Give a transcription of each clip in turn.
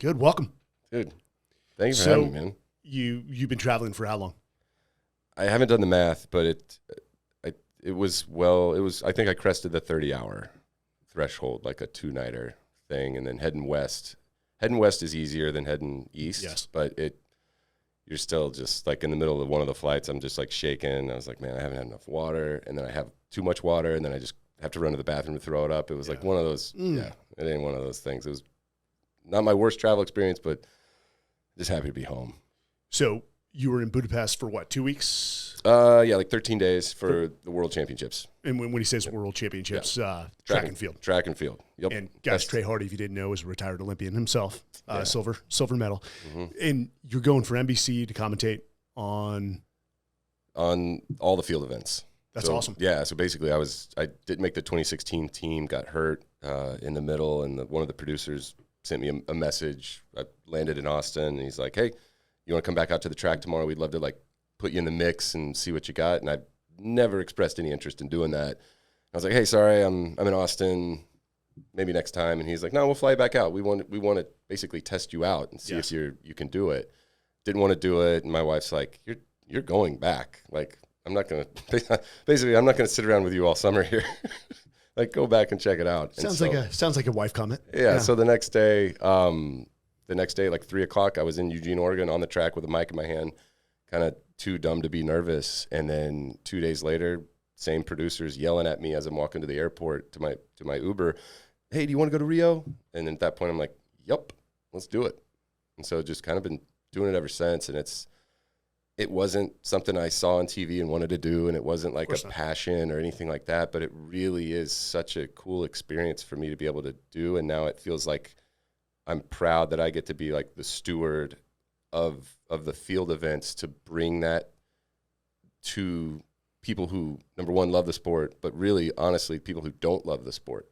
Good. Welcome. Dude, thank you for having me, man. You've been traveling for how long? I haven't done the math, but I think I crested the 30-hour threshold, like a 2-nighter thing, and then heading west. Heading west is easier than heading east. Yes. But you're still just like in the middle of one of the flights, I'm just like shaking. I was like, man, I haven't had enough water, and then I have too much water, and then I just have to run to the bathroom to throw it up. It was like one of those, it ain't one of those things. It was not my worst travel experience, but just happy to be home. So you were in Budapest for what, 2 weeks? Like 13 days for the World Championships. And when he says World Championships, track and field. Track and field. Yep. And guys, Trey Hardee, if you didn't know, is a retired Olympian himself, silver medal. Mm-hmm. And you're going for NBC to commentate on all the field events. That's awesome. Yeah. So basically, I didn't make the 2016 team. Got hurt in the middle, and one of the producers sent me a message. I landed in Austin, and he's like, "Hey, you want to come back out to the track tomorrow? We'd love to put you in the mix and see what you got." And I never expressed any interest in doing that. I was like, "Hey, sorry, I'm in Austin. Maybe next time." And he's like, "No, we'll fly back out. We want to basically test you out and see if you can do it." Didn't want to do it, and my wife's like, "You're going back. Like, I'm not gonna sit around with you all summer here." Like, go back and check it out. Sounds like a wife comment. Yeah. So the next day, like 3:00, I was in Eugene, Oregon, on the track with a mic in my hand, kind of too dumb to be nervous. And then 2 days later, same producers yelling at me as I'm walking to the airport to my Uber, "Hey, do you want to go to Rio?" And at that point, I'm like, "Yep, let's do it." And so just kind of been doing it ever since. And it wasn't something I saw on TV and wanted to do, and it wasn't like a passion or anything like that, but it really is such a cool experience for me to be able to do. And now it feels like I'm proud that I get to be like the steward of the field events, to bring that to people who, number one, love the sport, but really, honestly, people who don't love the sport.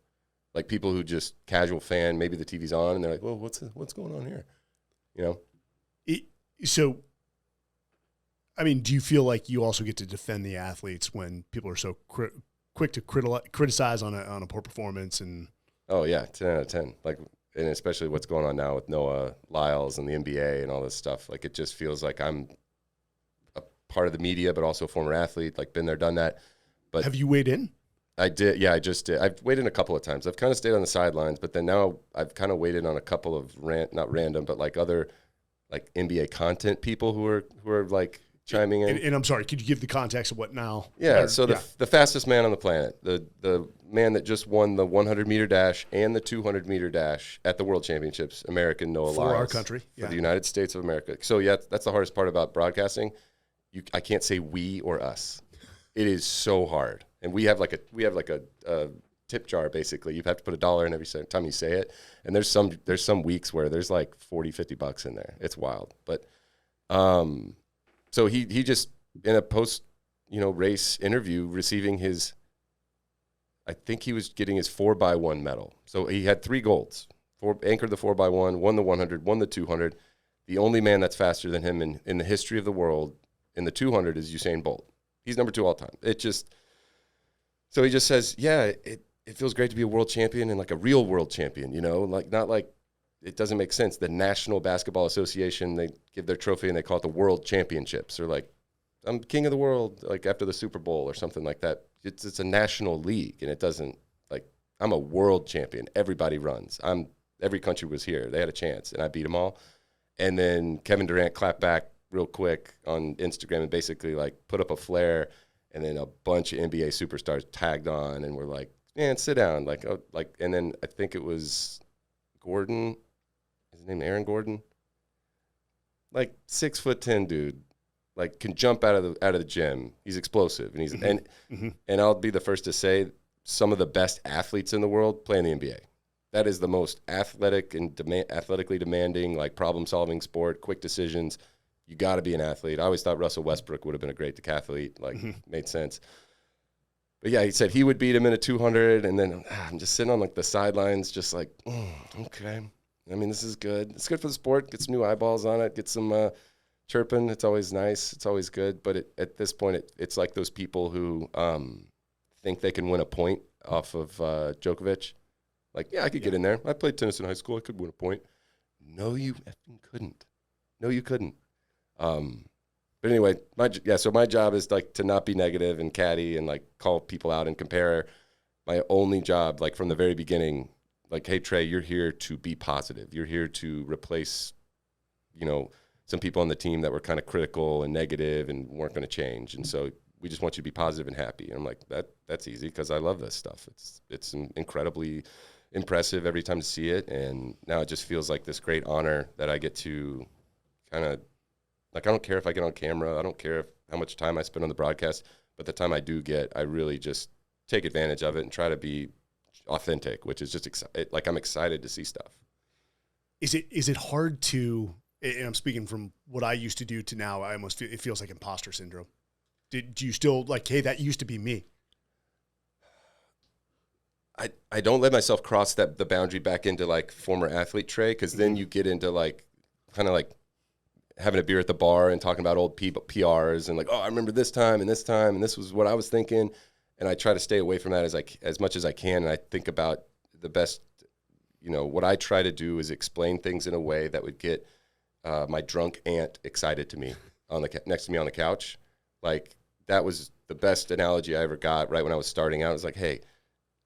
Like people who just casual fan, maybe the TV's on, and they're like, "Well, what's going on here?" You know? So, I mean, do you feel like you also get to defend the athletes when people are so quick to criticize on a poor performance? And oh yeah, 10 out of 10. Like, and especially what's going on now with Noah Lyles and the NBA and all this stuff. Like, it just feels like I'm a part of the media, but also a former athlete. Like, been there, done that. But have you weighed in? I did. Yeah, I just did. I've weighed in a couple of times. I've kind of stayed on the sidelines, but then now I've kind of weighed in on a couple of not random, but like other like NBA content people who are like chiming in. And I'm sorry, could you give the context of what now? Yeah, so the fastest man on the planet, the man that just won the 100-meter dash and the 200-meter dash at the World Championships, American Noah Lyles. For our country. For the United States of America. So, yeah, that's the hardest part about broadcasting. I can't say we or us. It is so hard. And we have like a tip jar, basically. You have to put $1 in every time you say it. And there's some weeks where there's like $40-50 in there. It's wild. But so he just, in a post, race interview, receiving I think he was getting his 4x1 medal. So he had 3 golds. Anchored the 4x1, won the 100, won the 200. The only man that's faster than him in the history of the world in the 200 is Usain Bolt. He's number 2 all time. So he just says, yeah, it feels great to be a world champion and like a real world champion, like not like, it doesn't make sense. The National Basketball Association, they give their trophy and they call it the World Championships, or like, I'm king of the world, like after the Super Bowl or something like that. It's a national league, and it doesn't, like, I'm a world champion. Everybody runs. Every country was here. They had a chance, and I beat them all. And then Kevin Durant clapped back real quick on Instagram and basically like put up a flare, and then a bunch of NBA superstars tagged on and were like, "Man, sit down." And then I think it was Gordon. Is his name Aaron Gordon? Like 6'10" dude, like can jump out of the gym. He's explosive, and and I'll be the first to say some of the best athletes in the world play in the NBA. That is the most athletic and athletically demanding, like problem-solving sport, quick decisions. You got to be an athlete. I always thought Russell Westbrook would have been a great decathlete. Like, made sense. But yeah, he said he would beat him in a 200, and then I'm just sitting on like the sidelines, just like, okay. I mean, this is good. It's good for the sport. Get some new eyeballs on it. Get some chirping. It's always nice. It's always good. But at this point, it's like those people who think they can win a point off of Djokovic. Like, yeah, I could get in there. I played tennis in high school. I could win a point. No, you effing couldn't. No, you couldn't. But anyway, so my job is like to not be negative and catty and like call people out and compare. My only job, like from the very beginning, like, hey, Trey, you're here to be positive. You're here to replace, some people on the team that were kind of critical and negative and weren't going to change. And so we just want you to be positive and happy. And I'm like, that's easy because I love this stuff. It's incredibly impressive every time to see it. And now it just feels like this great honor that I get to kind of, like, I don't care if I get on camera. I don't care how much time I spend on the broadcast. But the time I do get, I really just take advantage of it and try to be authentic, which is just like I'm excited to see stuff. Is it hard to, and I'm speaking from what I used to do to now, I almost feel, it feels like imposter syndrome. Do you still like, hey, that used to be me? I don't let myself cross the boundary back into like former athlete Trey, because then you get into like kind of like having a beer at the bar and talking about old PRs and like, oh, I remember this time and this was what I was thinking. And I try to stay away from that as much as I can. And I think about the best, what I try to do is explain things in a way that would get my drunk aunt excited to me next to me on the couch. Like, that was the best analogy I ever got right when I was starting out. It was like, hey,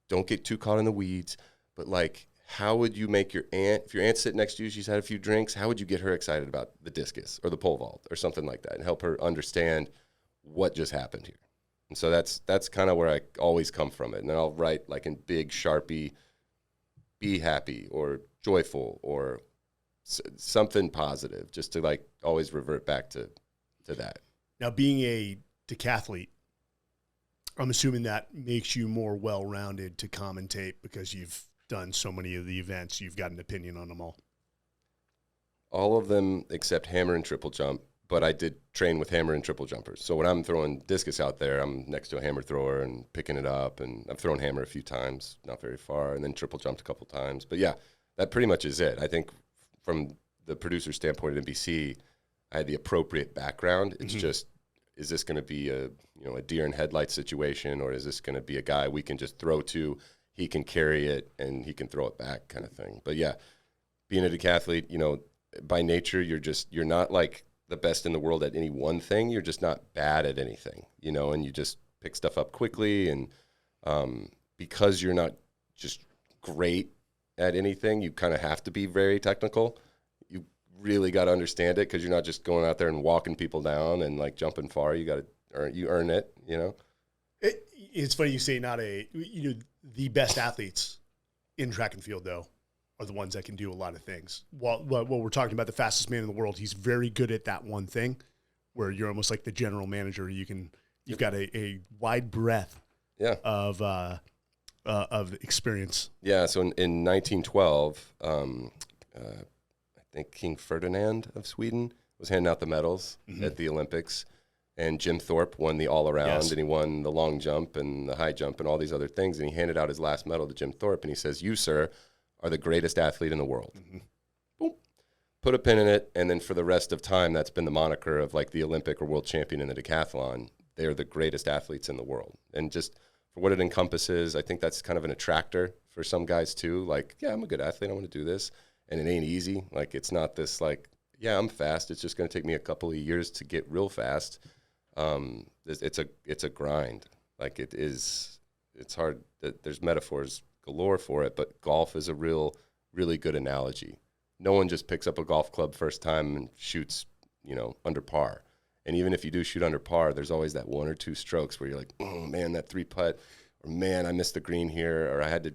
don't get too caught in the weeds, but like, how would you make your aunt, if your aunt's sitting next to you, she's had a few drinks, how would you get her excited about the discus or the pole vault or something like that and help her understand what just happened here? And so that's kind of where I always come from it. And then I'll write like in big Sharpie, be happy or joyful or something positive, just to like always revert back to that. Now, being a decathlete, I'm assuming that makes you more well-rounded to commentate because you've done so many of the events. You've got an opinion on them all. All of them except hammer and triple jump, but I did train with hammer and triple jumpers. So when I'm throwing discus out there, I'm next to a hammer thrower and picking it up, and I've thrown hammer a few times, not very far, and then triple jumped a couple times. But yeah, that pretty much is it. I think from the producer standpoint at NBC, I had the appropriate background. It's just, is this going to be a deer in headlights situation, or is this going to be a guy we can just throw to, he can carry it and he can throw it back kind of thing. But yeah, being a decathlete, by nature, you're not like the best in the world at any one thing. You're just not bad at anything, and you just pick stuff up quickly. And because you're not just great at anything, you kind of have to be very technical. You really got to understand it, because you're not just going out there and walking people down and like jumping far. You got to earn it. It's funny you say not the best athletes in track and field, though, are the ones that can do a lot of things. While we're talking about the fastest man in the world, he's very good at that one thing where you're almost like the general manager. You've got a wide breadth of experience. Yeah. So in 1912, I think King Ferdinand of Sweden was handing out the medals at the Olympics. And Jim Thorpe won the all-around, and he won the long jump and the high jump and all these other things. And he handed out his last medal to Jim Thorpe, and he says, "You, sir, are the greatest athlete in the world." Boom. Put a pin in it, and then for the rest of time, that's been the moniker of like the Olympic or world champion in the decathlon. They're the greatest athletes in the world. And just for what it encompasses, I think that's kind of an attractor for some guys too. Like, yeah, I'm a good athlete, I want to do this. And it ain't easy. Like, it's not this like, yeah, I'm fast, it's just going to take me a couple of years to get real fast. It's a grind. Like, it's hard. There's metaphors galore for it, but golf is a really good analogy. No one just picks up a golf club first time and shoots, under par. And even if you do shoot under par, there's always that one or two strokes where you're like, oh man, that 3-putt, or man, I missed the green here, or I had to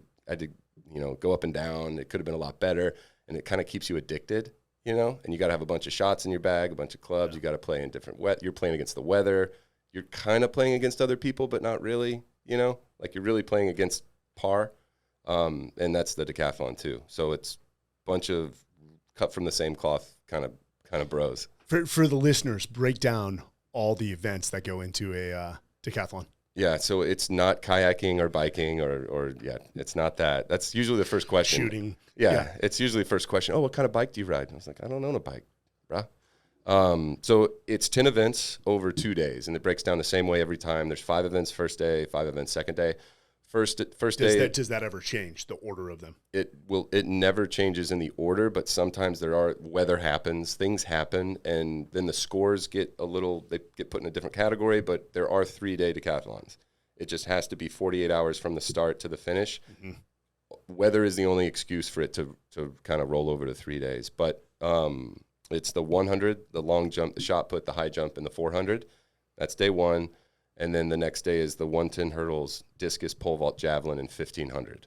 go up and down. It could have been a lot better. And it kind of keeps you addicted. And you got to have a bunch of shots in your bag, a bunch of clubs. You got to play in different you're playing against the weather. You're kind of playing against other people, but not really, like you're really playing against par. And that's the decathlon too. So it's a bunch of cut from the same cloth kind of bros. For the listeners, break down all the events that go into a decathlon. Yeah, so it's not kayaking or biking or it's not that. That's usually the first question. Shooting. Yeah, it's usually the first question. Oh, what kind of bike do you ride? And I was like, I don't own a bike, bruh. So it's 10 events over 2 days, and it breaks down the same way every time. There's 5 events first day, 5 events second day. First Does day. does that ever change the order of them? It never changes in the order, but sometimes weather happens, things happen, and then the scores they get put in a different category, but there are 3-day decathlons. It just has to be 48 hours from the start to the finish. Mm-hmm. Weather is the only excuse for it to kind of roll over to 3 days. But it's the 100, the long jump, the shot put, the high jump, and the 400. That's day one. And then the next day is the 110 hurdles, discus, pole vault, javelin, and 1500.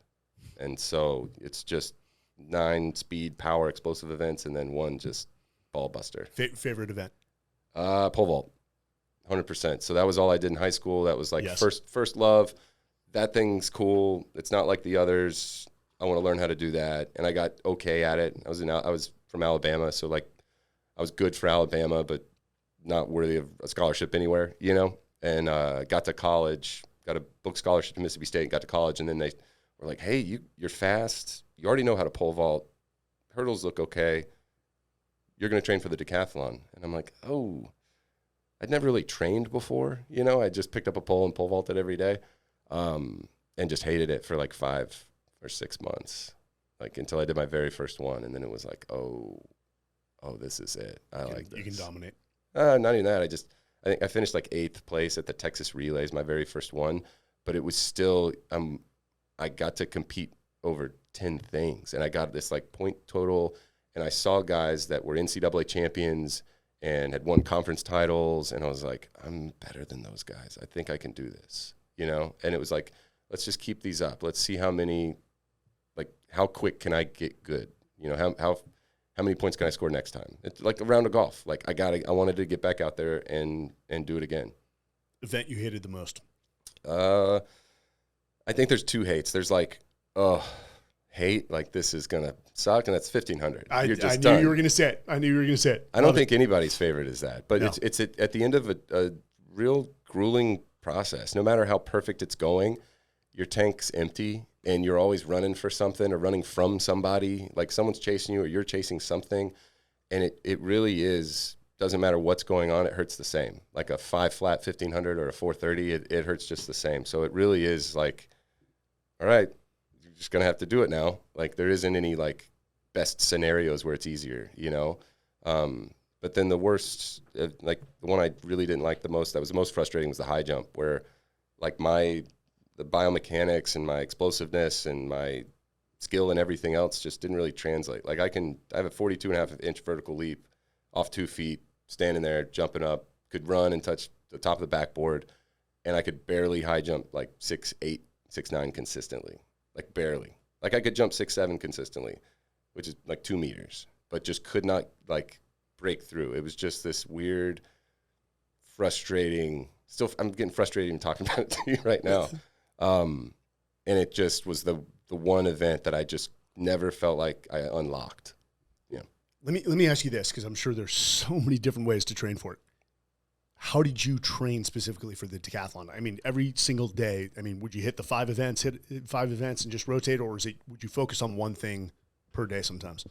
And so it's just 9 speed, power, explosive events, and then 1 just ball buster. Favorite event? Pole vault, 100%. So that was all I did in high school. That was like Yes. first love. That thing's cool. It's not like the others. I want to learn how to do that. And I got okay at it. I was from Alabama, so like I was good for Alabama, but not worthy of a scholarship anywhere, you know? And got to college, got a book scholarship to Mississippi State, and got to college, and then they were like, hey, you're fast. You already know how to pole vault. Hurdles look okay. You're going to train for the decathlon. And I'm like, oh, I'd never really trained before. You know, I just picked up a pole and pole vaulted every day, and just hated it for like 5 or 6 months, like until I did my very first one. And then it was like, oh, this is it. I like this. You can dominate. Not even that. I think I finished like 8th place at the Texas Relays, my very first one, but it was still, I got to compete over 10 things, and I got this like point total, and I saw guys that were NCAA champions and had won conference titles, and I was like, I'm better than those guys. I think I can do this, you know? And it was like, let's just keep these up. Let's see how quick can I get good? You know, how many points can I score next time? It's like a round of golf. Like I wanted to get back out there and do it again. Event you hated the most? I think there's 2 hates. There's like, hate, like this is gonna suck, and that's 1500. I knew you were gonna say it. I don't think anybody's favorite is that, but No. it's at the end of a real grueling process. No matter how perfect it's going, your tank's empty, and you're always running for something or running from somebody, like someone's chasing you or you're chasing something. And it really is, doesn't matter what's going on, it hurts the same. Like a 5 flat 1500 or a 430, it hurts just the same. So it really is like, all right, you're just going to have to do it now. Like there isn't any like best scenarios where it's easier, you know? But then the worst, like the one I really didn't like the most, that was the most frustrating, was the high jump, where like the biomechanics and my explosiveness and my skill and everything else just didn't really translate. Like I have a 42.5-inch vertical leap off 2 feet, standing there, jumping up, could run and touch the top of the backboard, and I could barely high jump like 6'8", 6'9" consistently, like barely. Like I could jump 6'7" consistently, which is like 2 meters, but just could not like break through. It was just this weird, frustrating, I'm getting frustrated even talking about it to you right now. And it just was the one event that I just never felt like I unlocked. Yeah. Let me ask you this, because I'm sure there's so many different ways to train for it. How did you train specifically for the decathlon? I mean, every single day, would you hit the 5 events, and just rotate, or would you focus on one thing per day sometimes?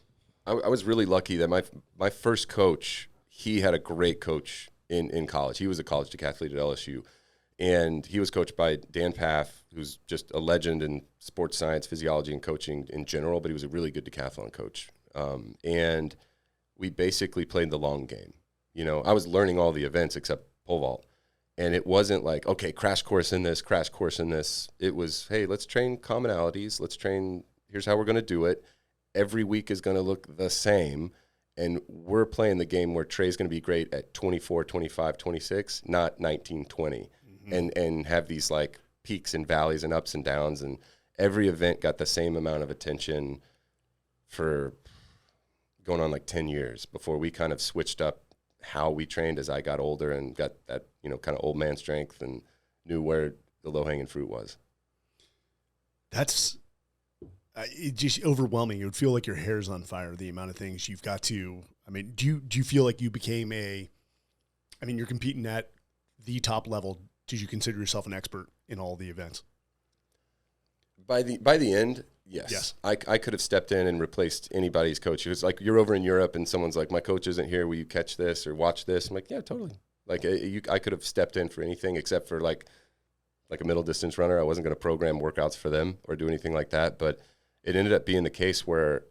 I was really lucky that my first coach, he had a great coach in college. He was a college decathlete at LSU. And he was coached by Dan Paff, who's just a legend in sports science, physiology, and coaching in general, but he was a really good decathlon coach. And we basically played the long game. You know, I was learning all the events except pole vault. And it wasn't like, okay, crash course in this. It was, hey, let's train commonalities. Here's how we're going to do it. Every week is going to look the same. And we're playing the game where Trey's going to be great at 24, 25, 26, not 19, 20. And have these like peaks and valleys and ups and downs, and every event got the same amount of attention for going on like 10 years before we kind of switched up how we trained as I got older and got that, you know, kind of old man strength and knew where the low-hanging fruit was. That's it's just overwhelming. It would feel like your hair's on fire, the amount of things you've got to. Do you feel like you became you're competing at the top level. Did you consider yourself an expert in all the events? By the end, yes. I could have stepped in and replaced anybody's coach. It was like, you're over in Europe and someone's like, my coach isn't here. Will you catch this or watch this? I'm like, yeah, totally. Like I could have stepped in for anything except for like like a middle distance runner. I wasn't going to program workouts for them or do anything like that. But it ended up being the case where,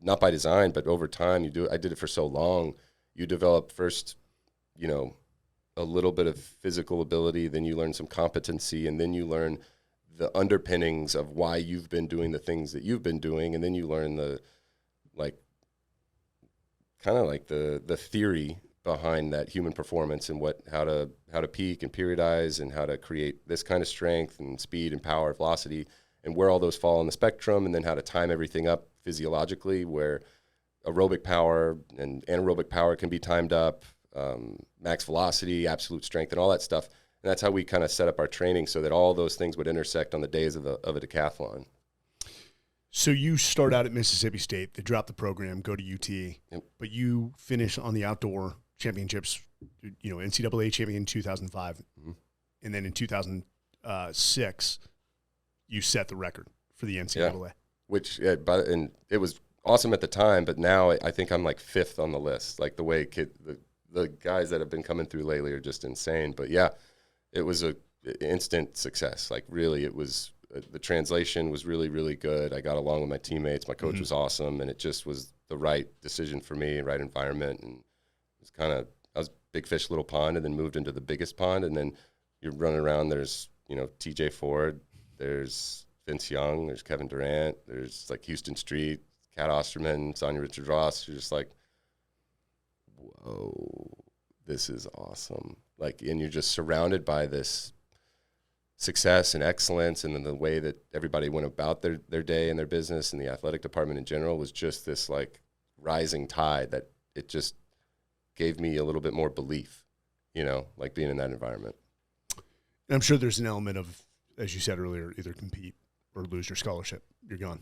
not by design, but over time, I did it for so long. You develop first, you know, a little bit of physical ability, then you learn some competency, and then you learn the underpinnings of why you've been doing the things that you've been doing, and then you learn the, like, kind of like the theory behind that human performance and how to peak and periodize and how to create this kind of strength and speed and power, velocity, and where all those fall on the spectrum, and then how to time everything up physiologically, where aerobic power and anaerobic power can be timed up, max velocity, absolute strength, and all that stuff. And that's how we kind of set up our training so that all those things would intersect on the days of a decathlon. So you start out at Mississippi State, they drop the program, go to UT, Yep. but you finish on the outdoor championships, you know, NCAA champion in 2005. Mm-hmm. And then in 2006, you set the record for the NCAA. Yeah. Which, and it was awesome at the time, but now I think I'm like 5th on the list. Like the way the guys that have been coming through lately are just insane. But yeah, it was a instant success. Like really, it was the translation was really, really good. I got along with my teammates. My coach was awesome, and it just was the right decision for me, right environment. And it's kind of, I was big fish, little pond, and then moved into the biggest pond. And then you're running around. There's, you know, TJ Ford, there's Vince Young, there's Kevin Durant, there's like Houston Street, Kat Osterman, Sonia Richard-Ross. You're just like, whoa, this is awesome. Like, and you're just surrounded by this success and excellence, and then the way that everybody went about their day and their business and the athletic department in general was just this like rising tide that it just gave me a little bit more belief, you know, like being in that environment. And I'm sure there's an element of, as you said earlier, either compete or lose your scholarship. You're gone.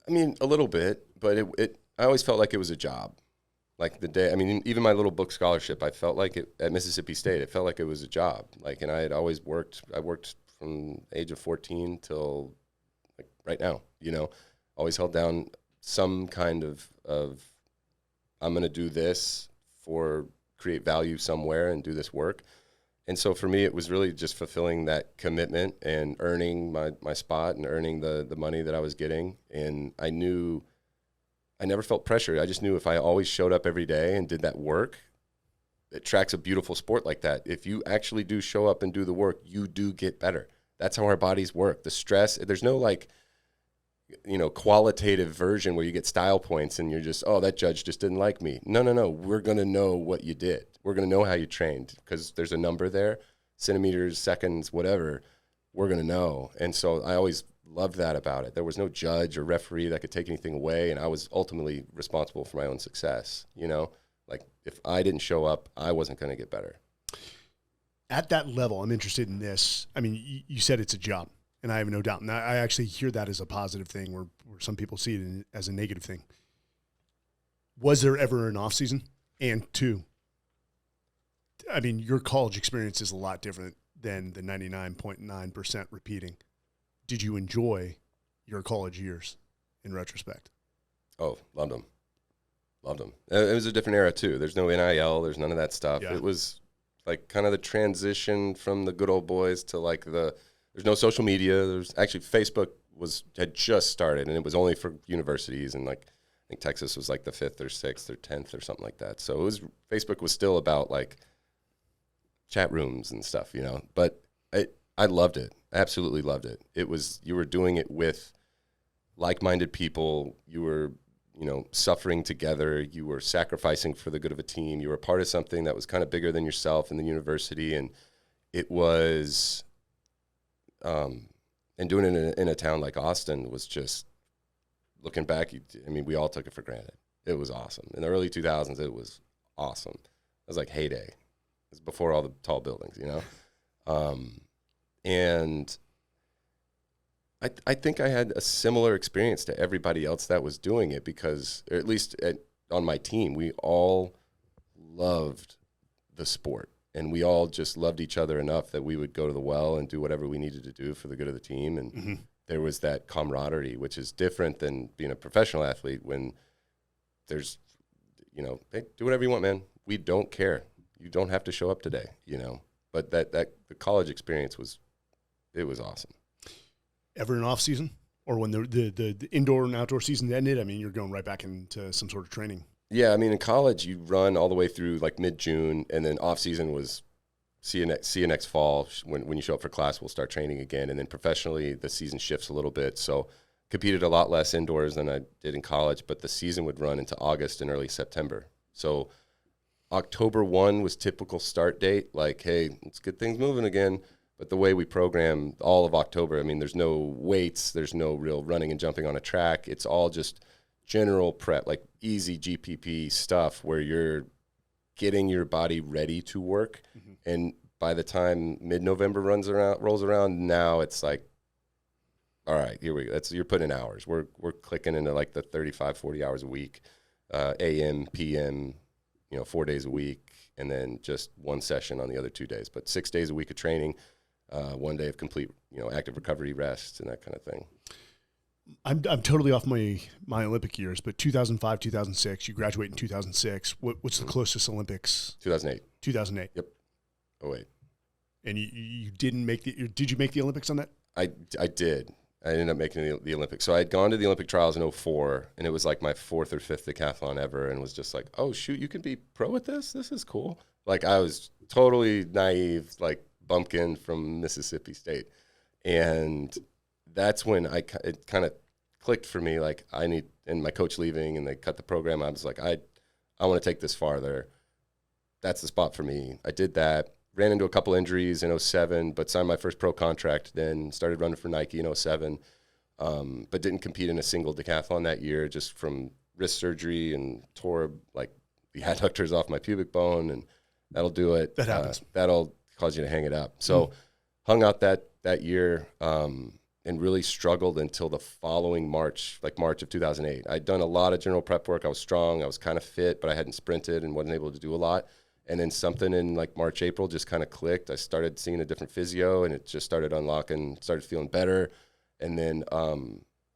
I mean, a little bit, but I always felt like it was a job. Like the day, I mean, even my little book scholarship, I felt like it at Mississippi State. It felt like it was a job. Like, and I had always worked. I worked from the age of 14 till like right now. You know, always held down some kind of I'm going to do this for create value somewhere and do this work. And so for me, it was really just fulfilling that commitment and earning my spot and earning the money that I was getting. And I knew I never felt pressure. I just knew if I always showed up every day and did that work, it tracks a beautiful sport like that. If you actually do show up and do the work, you do get better. That's how our bodies work. The stress, there's no like, you know, qualitative version where you get style points and you're just, oh, that judge just didn't like me. No. We're going to know what you did. We're going to know how you trained because there's a number there, centimeters, seconds, whatever. We're going to know. And so I always loved that about it. There was no judge or referee that could take anything away, and I was ultimately responsible for my own success. You know, like if I didn't show up, I wasn't going to get better. At that level, I'm interested in this. I mean, you said it's a job, and I have no doubt. And I actually hear that as a positive thing where some people see it as a negative thing. Was there ever an off season? And two, I mean, your college experience is a lot different than the 99.9% repeating. Did you enjoy your college years in retrospect? Oh, loved them. It was a different era too. There's no NIL. There's none of that stuff. Yeah. It was like kind of the transition from the good old boys to like there's no social media. There's actually Facebook had just started, and it was only for universities, and like I think Texas was like the 5th or 6th or 10th or something like that. So Facebook was still about like chat rooms and stuff, you know, but I loved it. Absolutely loved it. It was, you were doing it with like-minded people. You were, you know, suffering together. You were sacrificing for the good of a team. You were a part of something that was kind of bigger than yourself in the university. And it was, and doing it in a town like Austin was just, looking back, I mean, we all took it for granted. It was awesome. In the early 2000s, it was awesome. It was like heyday. It was before all the tall buildings, you know? And I think I had a similar experience to everybody else that was doing it because, or at least on my team, we all loved the sport. And we all just loved each other enough that we would go to the well and do whatever we needed to do for the good of the team. And there was that camaraderie, which is different than being a professional athlete when there's, you know, hey, do whatever you want, man. We don't care. You don't have to show up today, you know. But the college experience was awesome. Ever in off season, or when the indoor and outdoor season ended? I mean, you're going right back into some sort of training. Yeah, I mean, in college you run all the way through like mid-June, and then off season was see you next fall. When you show up for class, we'll start training again, and then professionally the season shifts a little bit. So competed a lot less indoors than I did in college, but the season would run into August and early September. So October 1 was typical start date, like, hey, let's get things moving again. But the way we program all of October, I mean, there's no weights, there's no real running and jumping on a track. It's all just general prep, like easy GPP stuff where you're getting your body ready to work. Mm-hmm. And by the time mid-November rolls around, now it's like, all right, here we go. You're putting in hours. We're clicking into like the 35, 40 hours a week, AM, PM, 4 days a week, and then just one session on the other 2 days. But 6 days a week of training, 1 day of complete, active recovery, rest, and that kind of thing. I'm totally off my Olympic years, but 2005, 2006, you graduate in 2006. What's the closest Olympics? 2008. 2008. Yep. Oh wait. And you didn't make did you make the Olympics on that? I did. I ended up making the Olympics. So I had gone to the Olympic trials in 2004, and it was like my 4th or 5th decathlon ever, and was just like, oh, shoot, you can be pro at this? This is cool. Like, I was totally naive, like bumpkin from Mississippi State. And that's when it kind of clicked for me, like, and my coach leaving, and they cut the program. I was like, I want to take this farther. That's the spot for me. I did that. Ran into a couple injuries in 2007, but signed my first pro contract, then started running for Nike in 2007, but didn't compete in a single decathlon that year just from wrist surgery and tore like the adductors off my pubic bone, and that'll do it. That happens. That'll cause you to hang it up. So hung out that year and really struggled until the following March of 2008. I'd done a lot of general prep work. I was strong. I was kind of fit, but I hadn't sprinted and wasn't able to do a lot. And then something in like March, April just kind of clicked. I started seeing a different physio, and it just started unlocking, started feeling better. And then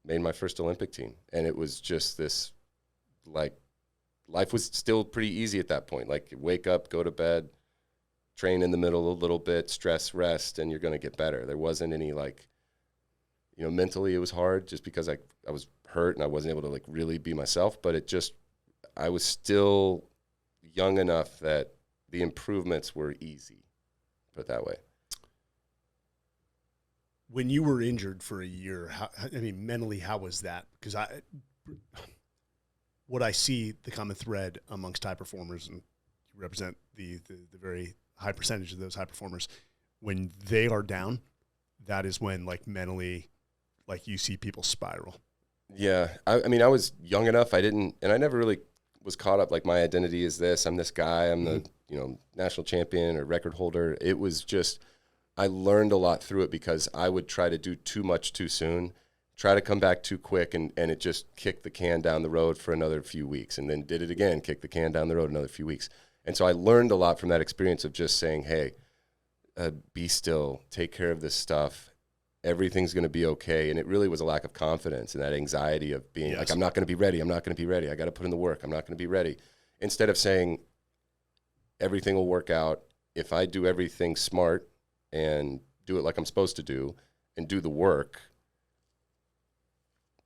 made my first Olympic team. And it was just this, like, life was still pretty easy at that point. Like, wake up, go to bed, train in the middle a little bit, stress, rest, and you're going to get better. There wasn't any, like, mentally it was hard just because I was hurt and I wasn't able to, like, really be myself. But I was still young enough that the improvements were easy, put it that way. When you were injured for a year, mentally, how was that? Because what I see, the common thread amongst high performers, and you represent the very high percentage of those high performers, when they are down, that is when, like, mentally, like, you see people spiral. Yeah. I was young enough. I never really was caught up, like, my identity is this, I'm this guy, I'm the, national champion or record holder. It was just, I learned a lot through it because I would try to do too much too soon, try to come back too quick, and it just kicked the can down the road for another few weeks, and then did it again, kicked the can down the road another few weeks. And so I learned a lot from that experience of just saying, hey, be still, take care of this stuff, everything's going to be okay. And it really was a lack of confidence and that anxiety of being like, I'm not going to be ready. I got to put in the work. I'm not going to be ready. Instead of saying everything will work out if I do everything smart and do it like I'm supposed to do and do the work,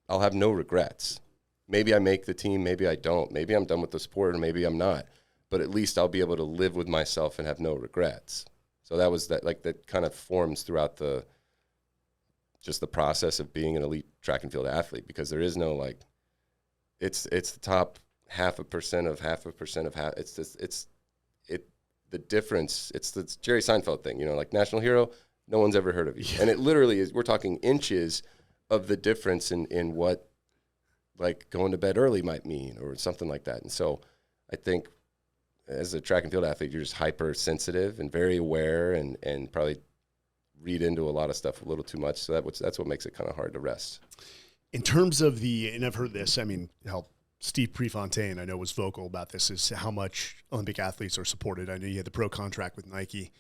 I'll have no regrets. Maybe I make the team, maybe I don't. Maybe I'm done with the sport, or maybe I'm not. But at least I'll be able to live with myself and have no regrets. So that kind of forms throughout the process of being an elite track and field athlete, because there is no, like, it's the top 0.5% of 0.5% of half. The difference. It's the Jerry Seinfeld thing, like, national hero, no one's ever heard of you. Yeah. And it literally is, we're talking inches of the difference in what, like, going to bed early might mean or something like that. And so I think as a track and field athlete, you're just hypersensitive and very aware and probably read into a lot of stuff a little too much. So that's what makes it kind of hard to rest. In terms of and I've heard this, Steve Prefontaine, I know, was vocal about this, is how much Olympic athletes are supported. I know you had the pro contract with Nike.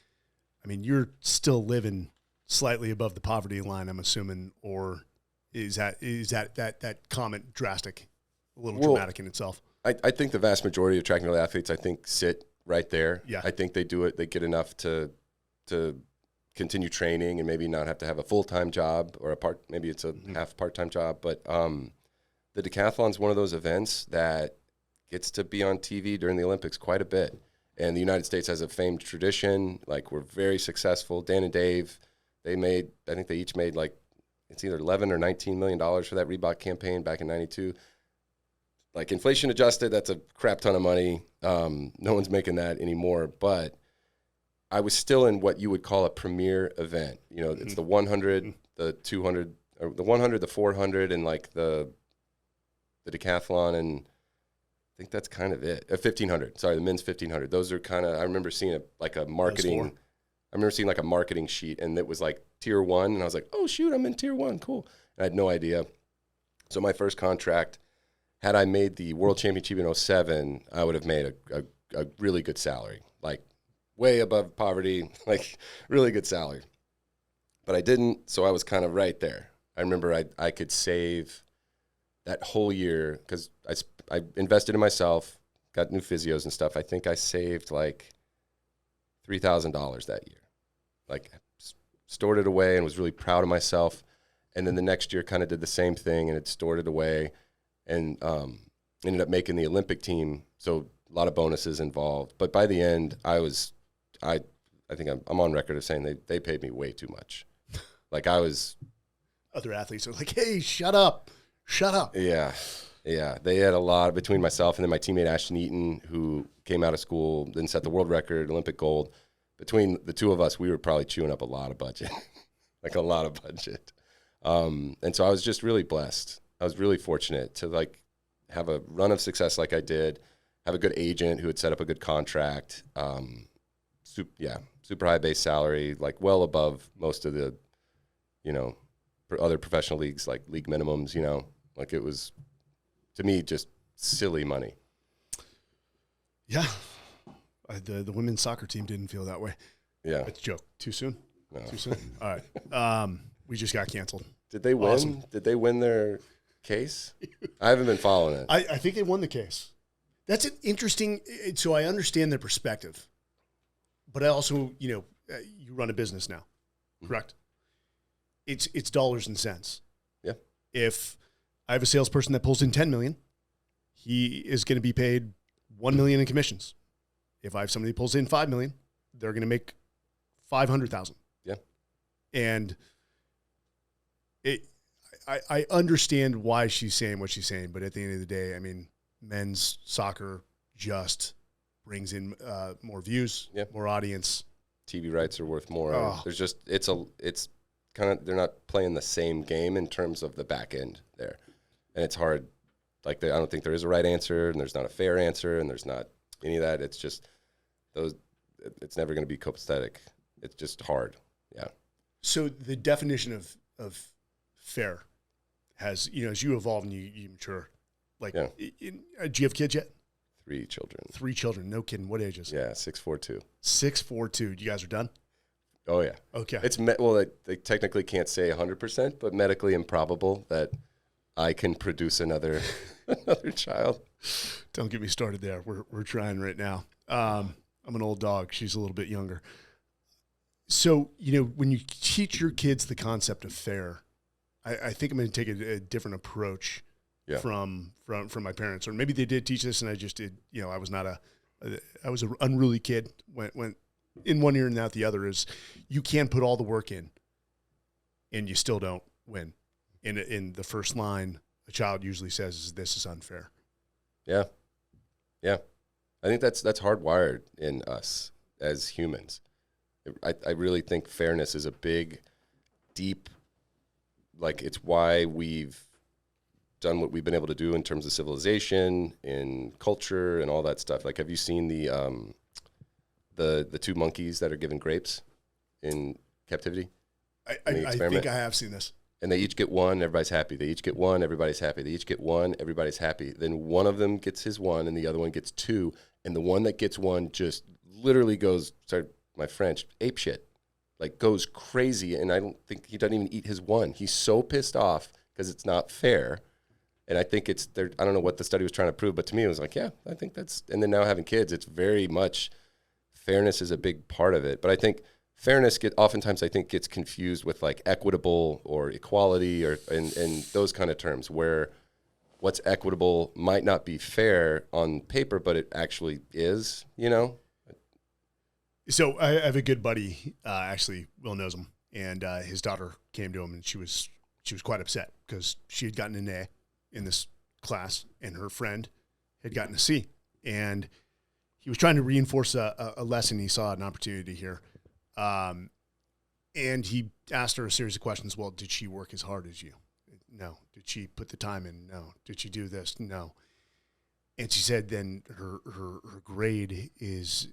You're still living slightly above the poverty line, I'm assuming, or is that comment drastic, a little dramatic in itself? I think the vast majority of track and field athletes, sit right there. Yeah. I think they do it. They get enough to to continue training and maybe not have to have a full-time job or maybe it's a half part-time job. But the decathlon's one of those events that gets to be on TV during the Olympics quite a bit. And the United States has a famed tradition. Like, we're very successful. Dan and Dave, I think they each made like, it's either $11 or $19 million for that Reebok campaign back in 92. Like, inflation adjusted, that's a crap ton of money. No one's making that anymore. But I was still in what you would call a premier event. You know, it's the 100, the 200, or the 100, the 400, and like the decathlon, and I think that's kind of it. 1500, sorry, the men's 1500. Those are kind of, I remember seeing a marketing sheet, and it was like tier 1, and I was like, oh shoot, I'm in tier 1, cool. And I had no idea. So my first contract, had I made the World Championship in 07, I would have made a really good salary, like way above poverty, like really good salary. But I didn't, so I was kind of right there. I remember I could save that whole year because I invested in myself, got new physios and stuff. I think I saved like $3,000 that year. Like, stored it away and was really proud of myself. And then the next year kind of did the same thing and had stored it away and ended up making the Olympic team. So a lot of bonuses involved. But by the end, I think I'm on record of saying they paid me way too much. Like, I was. Other athletes are like, hey, shut up. Yeah. They had a lot between myself and then my teammate Ashton Eaton, who came out of school, then set the world record, Olympic gold. Between the two of us, we were probably chewing up a lot of budget, like a lot of budget. And so I was just really blessed. I was really fortunate to like have a run of success like I did, have a good agent who had set up a good contract, super high base salary, like well above most of the, other professional leagues, like league minimums, like it was, to me, just silly money. Yeah. The women's soccer team didn't feel that way. Yeah. That's a joke. Too soon? No. Too soon? All right. We just got canceled. Did they win? Awesome. Did they win their case? I haven't been following it. I think they won the case. That's an interesting, so I understand their perspective, but I also, you run a business now, correct? It's dollars and cents. Yeah. If I have a salesperson that pulls in $10 million, he is going to be paid $1 million in commissions. If I have somebody who pulls in $5 million, they're going to make $500,000. Yeah. And I understand why she's saying what she's saying, but at the end of the day, I mean, men's soccer just brings in more views, more audience. TV rights are worth more. Oh. There's just it's kind of, they're not playing the same game in terms of the back end there, and it's hard. Like, I don't think there is a right answer, and there's not a fair answer, and there's not any of that. It's just it's never going to be copacetic. It's just hard. Yeah. So the definition of fair has, as you evolve and you mature, like, do you have kids yet? 3 children. 3 children. No kidding. What ages? Yeah. 6, 4, 2. 6, 4, 2. You guys are done? Oh yeah. Okay. It's they technically can't say 100%, but medically improbable that I can produce another child. Don't get me started there. We're trying right now. I'm an old dog. She's a little bit younger. So, when you teach your kids the concept of fair, I think I'm going to take a different approach from my parents. Or maybe they did teach this and I just did, I was not I was an unruly kid. Went in one ear and out the other. Is you can put all the work in and you still don't win. In the first line, a child usually says, "This is unfair." Yeah. I think that's hardwired in us as humans. I really think fairness is a big, deep, like, it's why we've done what we've been able to do in terms of civilization, in culture, and all that stuff. Like, have you seen the 2 monkeys that are given grapes in captivity? I think I have seen this. And they each get one, everybody's happy. They each get one, everybody's happy. They each get one, everybody's happy. Then one of them gets his one, and the other one gets 2. And the one that gets one just literally goes, sorry, my French, ape shit. Like, goes crazy. And I don't think he doesn't even eat his one. He's so pissed off because it's not fair. And I think it's there. I don't know what the study was trying to prove, but to me, it was like, yeah, I think that's. And then now having kids, it's very much fairness is a big part of it. But I think fairness oftentimes I think gets confused with like equitable or equality or and those kind of terms where what's equitable might not be fair on paper, but it actually is, you know? So I have a good buddy, actually, Will knows him, and his daughter came to him, and she was quite upset because she had gotten an A in this class, and her friend had gotten a C, and he was trying to reinforce a lesson he saw an opportunity here, and he asked her a series of questions. Well, did she work as hard as you? No. Did she put the time in? No. Did she do this? No. And she said then her grade is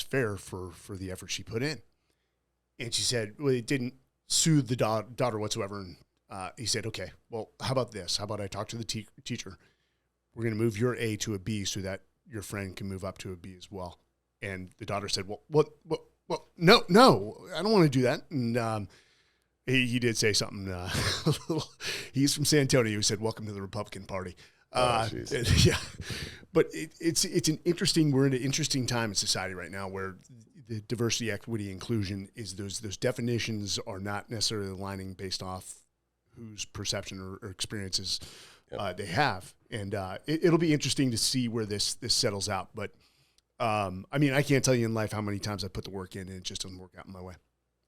fair for the effort she put in. And she said, well, it didn't soothe the daughter whatsoever. And he said, okay, well, how about this? How about I talk to the teacher? We're going to move your A to a B so that your friend can move up to a B as well. And the daughter said, well, what, no, I don't want to do that. And he did say something. He's from San Antonio. He said, welcome to the Republican Party. Yeah, but it's an interesting. We're in an interesting time in society right now where the diversity, equity, inclusion is those definitions are not necessarily aligning based off whose perception or experiences they have, and it'll be interesting to see where this settles out. But I mean, I can't tell you in life how many times I put the work in and it just doesn't work out in my way.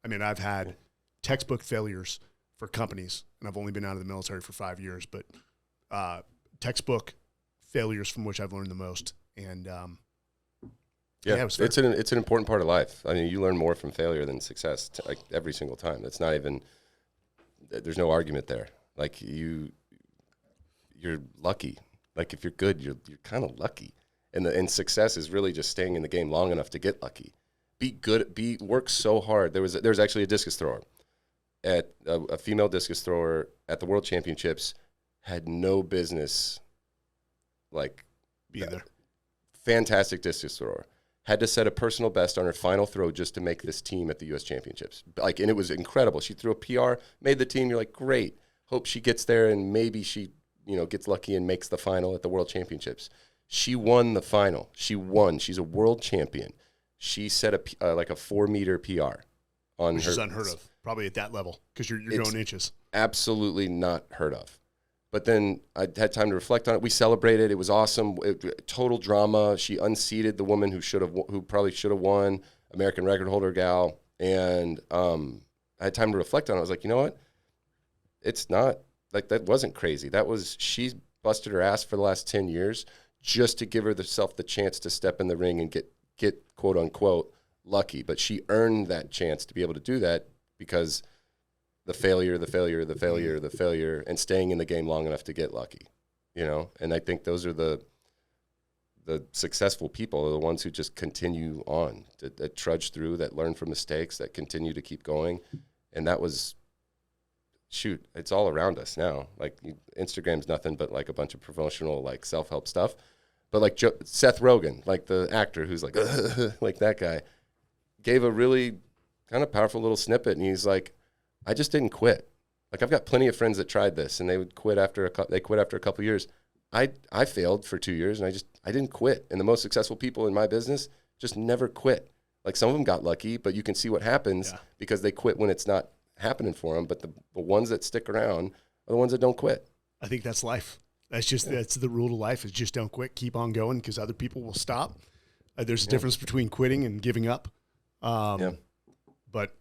I mean, I've had textbook failures for companies, and I've only been out of the military for 5 years, but textbook failures from which I've learned the most. And it's an important part of life. I mean, you learn more from failure than success, like every single time. It's not even, there's no argument there. Like you're lucky. Like if you're good, you're kind of lucky. And success is really just staying in the game long enough to get lucky. Work so hard. There was actually a discus thrower at a female discus thrower at the World Championships. Had no business, like, being there. Fantastic discus thrower. Had to set a personal best on her final throw just to make this team at the U.S. Championships. Like, and it was incredible. She threw a PR, made the team. You're like, great. Hope she gets there, and maybe she, gets lucky and makes the final at the World Championships. She won the final. She won. She's a world champion. She set a 4-meter PR on Which her. Is unheard of, probably at that level, because you're going inches. Absolutely not heard of. But then I had time to reflect on it. We celebrated. It was awesome. Total drama. She unseated the woman who probably should have won, American record holder gal. And I had time to reflect on it. I was like, you know what? It's not like that wasn't crazy. She's busted her ass for the last 10 years just to give herself the chance to step in the ring and get quote unquote lucky. But she earned that chance to be able to do that because the failure, and staying in the game long enough to get lucky, And I think those are the successful people, are the ones who just continue on, that trudge through, that learn from mistakes, that continue to keep going. And that was, it's all around us now. Like Instagram's nothing but like a bunch of promotional, like self-help stuff. But like Seth Rogen, like the actor who's like, like that guy, gave a really kind of powerful little snippet. And he's like, I just didn't quit. Like I've got plenty of friends that tried this and they would quit after a couple of years. I failed for 2 years and I didn't quit. And the most successful people in my business just never quit. Like some of them got lucky, but you can see what happens because they quit when it's not happening for them. But the ones that stick around are the ones that don't quit. I think that's life. That's the rule of life, is just don't quit, keep on going, because other people will stop. There's a difference between quitting and giving up. But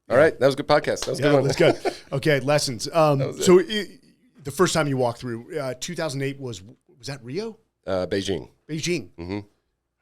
all right, that was a good podcast. That was a good one. That's good. Okay, lessons. So the first time you walked through 2008 was that Rio? Beijing. Mm-hmm.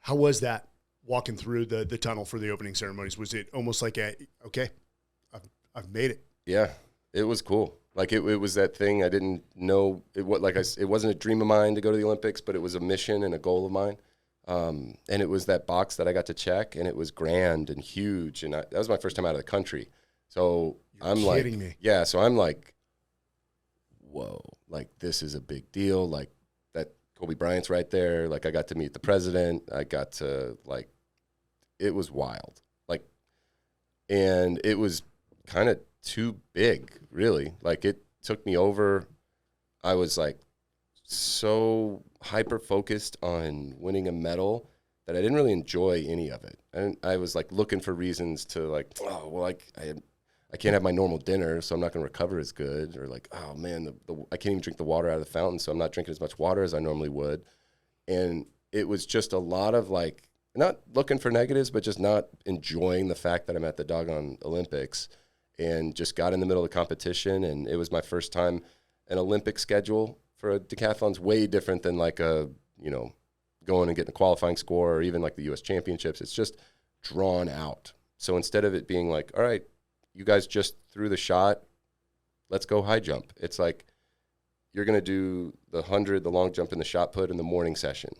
How was that walking through the tunnel for the opening ceremonies? Was it almost like I've made it? Yeah, it was cool. Like it was that thing I didn't know. It wasn't a dream of mine to go to the Olympics, but it was a mission and a goal of mine. And it was that box that I got to check, and it was grand and huge. And that was my first time out of the country. So You're kidding me. Yeah. So I'm like, whoa, like this is a big deal. Like that Kobe Bryant's right there. Like I got to meet the president. I got to it was wild. Like, and it was kind of too big, really. Like it took me over. I was like so hyper focused on winning a medal that I didn't really enjoy any of it. And I was like looking for reasons to like, oh, well, I can't have my normal dinner, so I'm not going to recover as good. Or like, oh man, I can't even drink the water out of the fountain, so I'm not drinking as much water as I normally would. And it was just a lot of like, not looking for negatives, but just not enjoying the fact that I'm at the doggone Olympics, and just got in the middle of the competition. And it was my first time. An Olympic schedule for a decathlon's way different than like a, going and getting a qualifying score, or even like the U.S. championships. It's just drawn out. So instead of it being like, all right, you guys just threw the shot, let's go high jump. It's like, you're going to do the 100, the long jump, and the shot put in the morning session.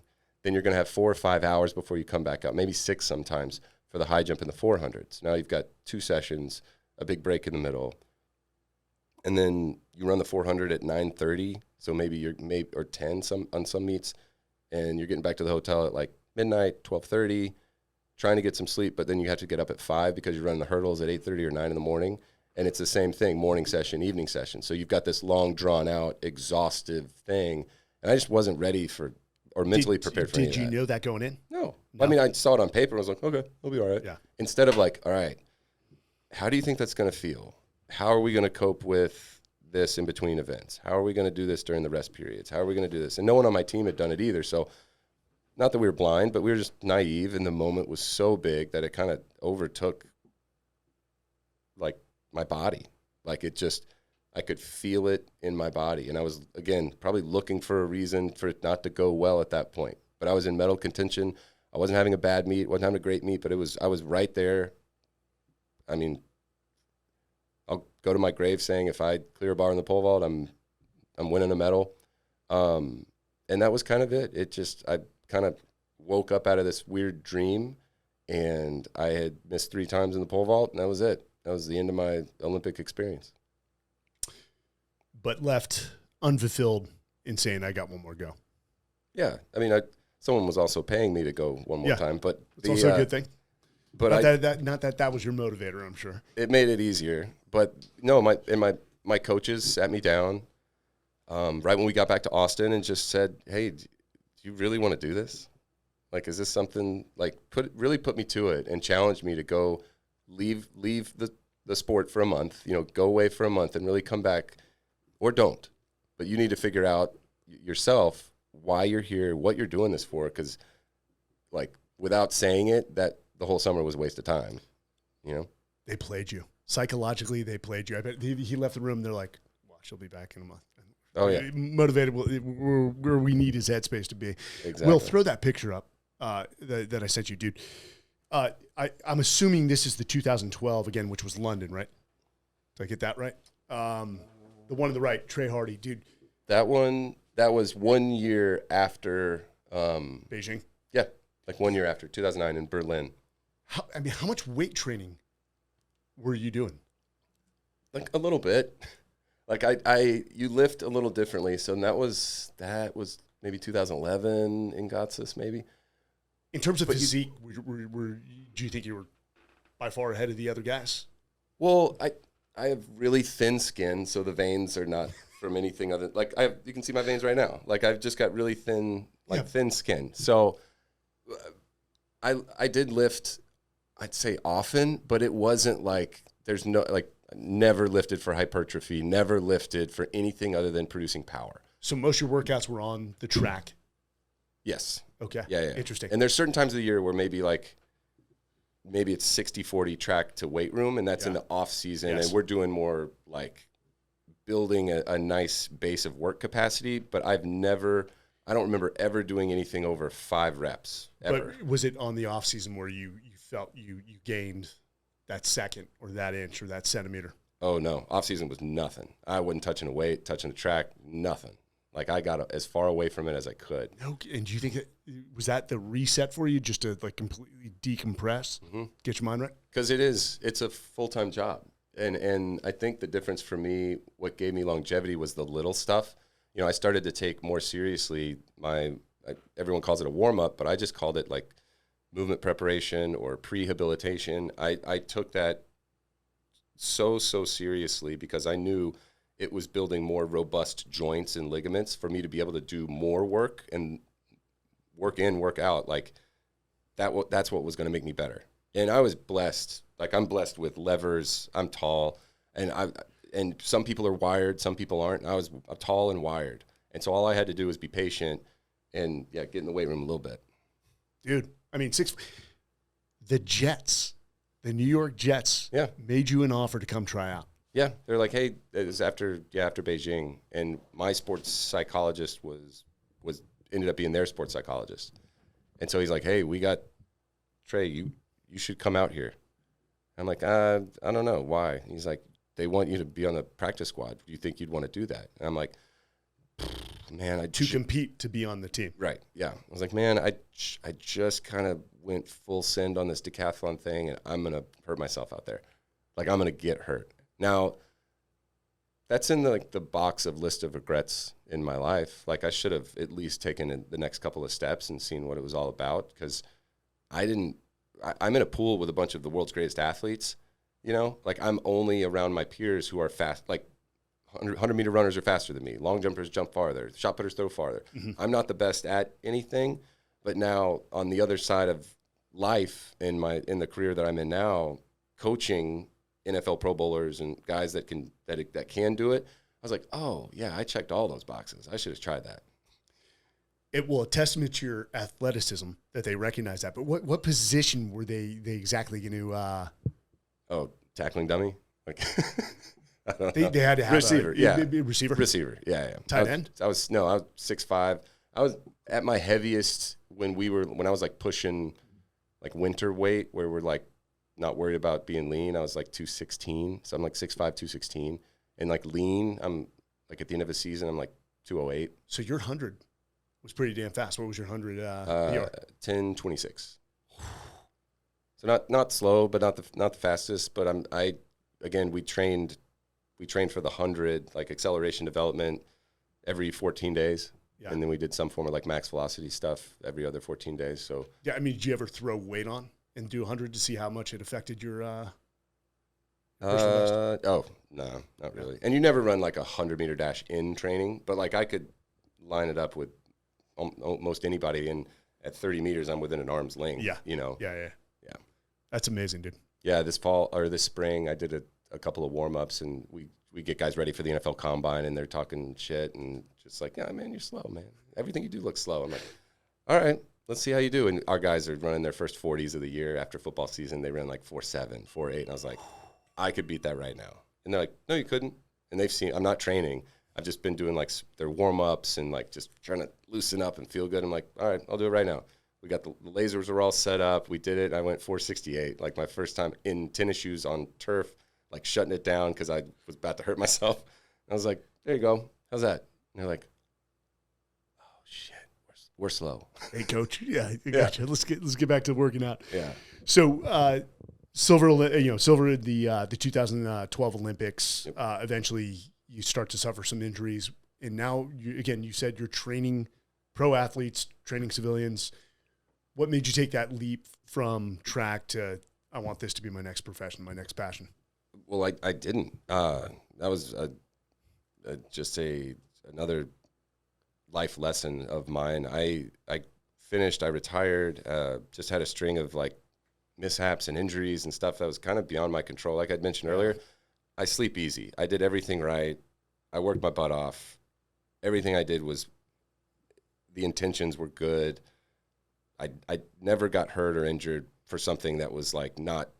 Then you're going to have 4 or 5 hours before you come back up, maybe 6 sometimes, for the high jump and the 400s. Now you've got 2 sessions, a big break in the middle. And then you run the 400 at 9:30, so maybe or 10 on some meets, and you're getting back to the hotel at like midnight, 12:30, trying to get some sleep, but then you have to get up at 5 because you're running the hurdles at 8:30 or 9 in the morning. And it's the same thing, morning session, evening session. So you've got this long, drawn-out, exhaustive thing, and I just wasn't ready for or mentally prepared for any of that. Did you know that going in? No. I mean, I saw it on paper, and I was like, okay, I'll be all right. Yeah. Instead of like, all right, how do you think that's going to feel? How are we going to cope with this in between events? How are we going to do this during the rest periods? How are we going to do this? And no one on my team had done it either. So not that we were blind, but we were just naive, and the moment was so big that it kind of overtook like my body. Like it just, I could feel it in my body. And I was, again, probably looking for a reason for it not to go well at that point. But I was in medal contention. I wasn't having a bad meet, wasn't having a great meet, but I was right there. I mean, I'll go to my grave saying if I clear a bar in the pole vault, I'm winning a medal. And that was kind of it. It just, I kind of woke up out of this weird dream, and I had missed 3 times in the pole vault, and that was it. That was the end of my Olympic experience. But left unfulfilled in saying, I got one more go. Yeah. I mean, someone was also paying me to go one more time, but it's also a good thing. But not that was your motivator, I'm sure. It made it easier. But no, my coaches sat me down right when we got back to Austin and just said, hey, do you really want to do this? Like, is this something, like, really put me to it and challenged me to go leave the sport for a month, go away for a month and really come back, or don't. But you need to figure out yourself why you're here, what you're doing this for, because, like, without saying it, that the whole summer was a waste of time, They played you. Psychologically, they played you. I bet he left the room, they're like, watch, he'll be back in a month. Oh, yeah. Motivated where we need his headspace to be. Exactly. We'll throw that picture up that I sent you, dude. I'm assuming this is the 2012 again, which was London, right? Did I get that right? The one on the right, Trey Hardee, dude. That was 1 year after Beijing. Yeah, like 1 year after 2009 in Berlin. How much weight training were you doing? Like a little bit. Like you lift a little differently. So that was maybe 2011 in Gotsis, maybe. In terms of physique, do you think you were by far ahead of the other guys? Well, I have really thin skin, so the veins are not from anything other. Like you can see my veins right now. Like I've just got really thin, thin skin. So I did lift, I'd say often, but it wasn't like there's no never lifted for hypertrophy, never lifted for anything other than producing power. So most of your workouts were on the track. Yes. Okay. Yeah. Interesting. And there's certain times of the year where maybe it's 60-40 track to weight room, and that's in the off season. Yes. And we're doing more like building a nice base of work capacity, but I don't remember ever doing anything over 5 reps ever. But was it on the off season where you felt you gained that second or that inch or that centimeter? Oh no. Off season was nothing. I wasn't touching a weight, touching the track, nothing. Like I got as far away from it as I could. Okay. And do you think was that the reset for you, just to like completely decompress, get your mind right? Because it's a full-time job. And I think the difference for me, what gave me longevity was the little stuff. I started to take more seriously everyone calls it a warm-up, but I just called it like movement preparation or prehabilitation. I took that so seriously because I knew it was building more robust joints and ligaments for me to be able to do more work and work in, work out. Like that's what was going to make me better. And I was blessed. Like, I'm blessed with levers. I'm tall, and some people are wired, some people aren't. I was tall and wired, and so all I had to do was be patient and get in the weight room a little bit. Dude, I mean, the Jets, the New York Jets, made you an offer to come try out. Yeah, they're like, hey, it was after Beijing, and my sports psychologist ended up being their sports psychologist, and so he's like, hey, we got Trey, you should come out here. I'm like, I don't know why. He's like, they want you to be on the practice squad. Do you think you'd want to do that? And I'm like, man, compete to be on the team. Right. Yeah. I was like, man, I just kind of went full send on this decathlon thing, and I'm going to hurt myself out there. Like, I'm going to get hurt. Now, that's in the box of list of regrets in my life. Like, I should have at least taken the next couple of steps and seen what it was all about, because I'm in a pool with a bunch of the world's greatest athletes, you know? Like, I'm only around my peers who are fast. Like, 100-meter runners are faster than me. Long jumpers jump farther. Shot putters throw farther. Mm-hmm. I'm not the best at anything, but now on the other side of life in the career that I'm in now, coaching NFL Pro Bowlers and guys that can do it, I was like, oh, yeah, I checked all those boxes. I should have tried that. It will a testament to your athleticism that they recognize that. But what position were they exactly going to? Tackling dummy. Like, I don't know. They had to have receiver. Receiver. Yeah. Tight end. I was 6'5". I was at my heaviest when I was like pushing like winter weight, where we're like not worried about being lean. I was like 216, so I'm like 6'5", 216, and like lean. I'm like at the end of the season, I'm like 208. So your 100 was pretty damn fast. What was your 100? 10:26. So not slow, but not the fastest. But we trained for the 100, like acceleration development, every 14 days. Yeah. And then we did some form of like max velocity stuff every other 14 days. So yeah, I mean, did you ever throw weight on and do 100 to see how much it affected your personal best? Oh, no, not really. And you never run like a 100-meter dash in training, but like I could line it up with almost anybody, and at 30 meters, I'm within an arm's length. Yeah. You know? Yeah. That's amazing, dude. Yeah, this spring, I did a couple of warm-ups, and we get guys ready for the NFL Combine, and they're talking shit, and just like, yeah, man, you're slow, man. Everything you do looks slow. I'm like, all right, let's see how you do. And our guys are running their first 40s of the year after football season. They ran like 4.7, 4.8, and I was like, I could beat that right now. And they're like, no, you couldn't. And they've seen, I'm not training. I've just been doing like their warm-ups and like just trying to loosen up and feel good. I'm like, all right, I'll do it right now. We got the lasers were all set up. We did it. I went 468, like my first time in tennis shoes on turf, like shutting it down because I was about to hurt myself. I was like, there you go. How's that? And they're like, oh shit, we're slow. Hey coach, yeah, I gotcha. Let's get back to working out. Yeah. So silver in the 2012 Olympics. Yep. Eventually, you start to suffer some injuries, and now you said you're training pro athletes, training civilians. What made you take that leap from track to, I want this to be my next profession, my next passion? Well, I didn't. That was just another life lesson of mine. I retired, just had a string of like mishaps and injuries and stuff that was kind of beyond my control. Like I'd mentioned earlier, I sleep easy. I did everything right. I worked my butt off. Everything I did the intentions were good. I never got hurt or injured for something that was like not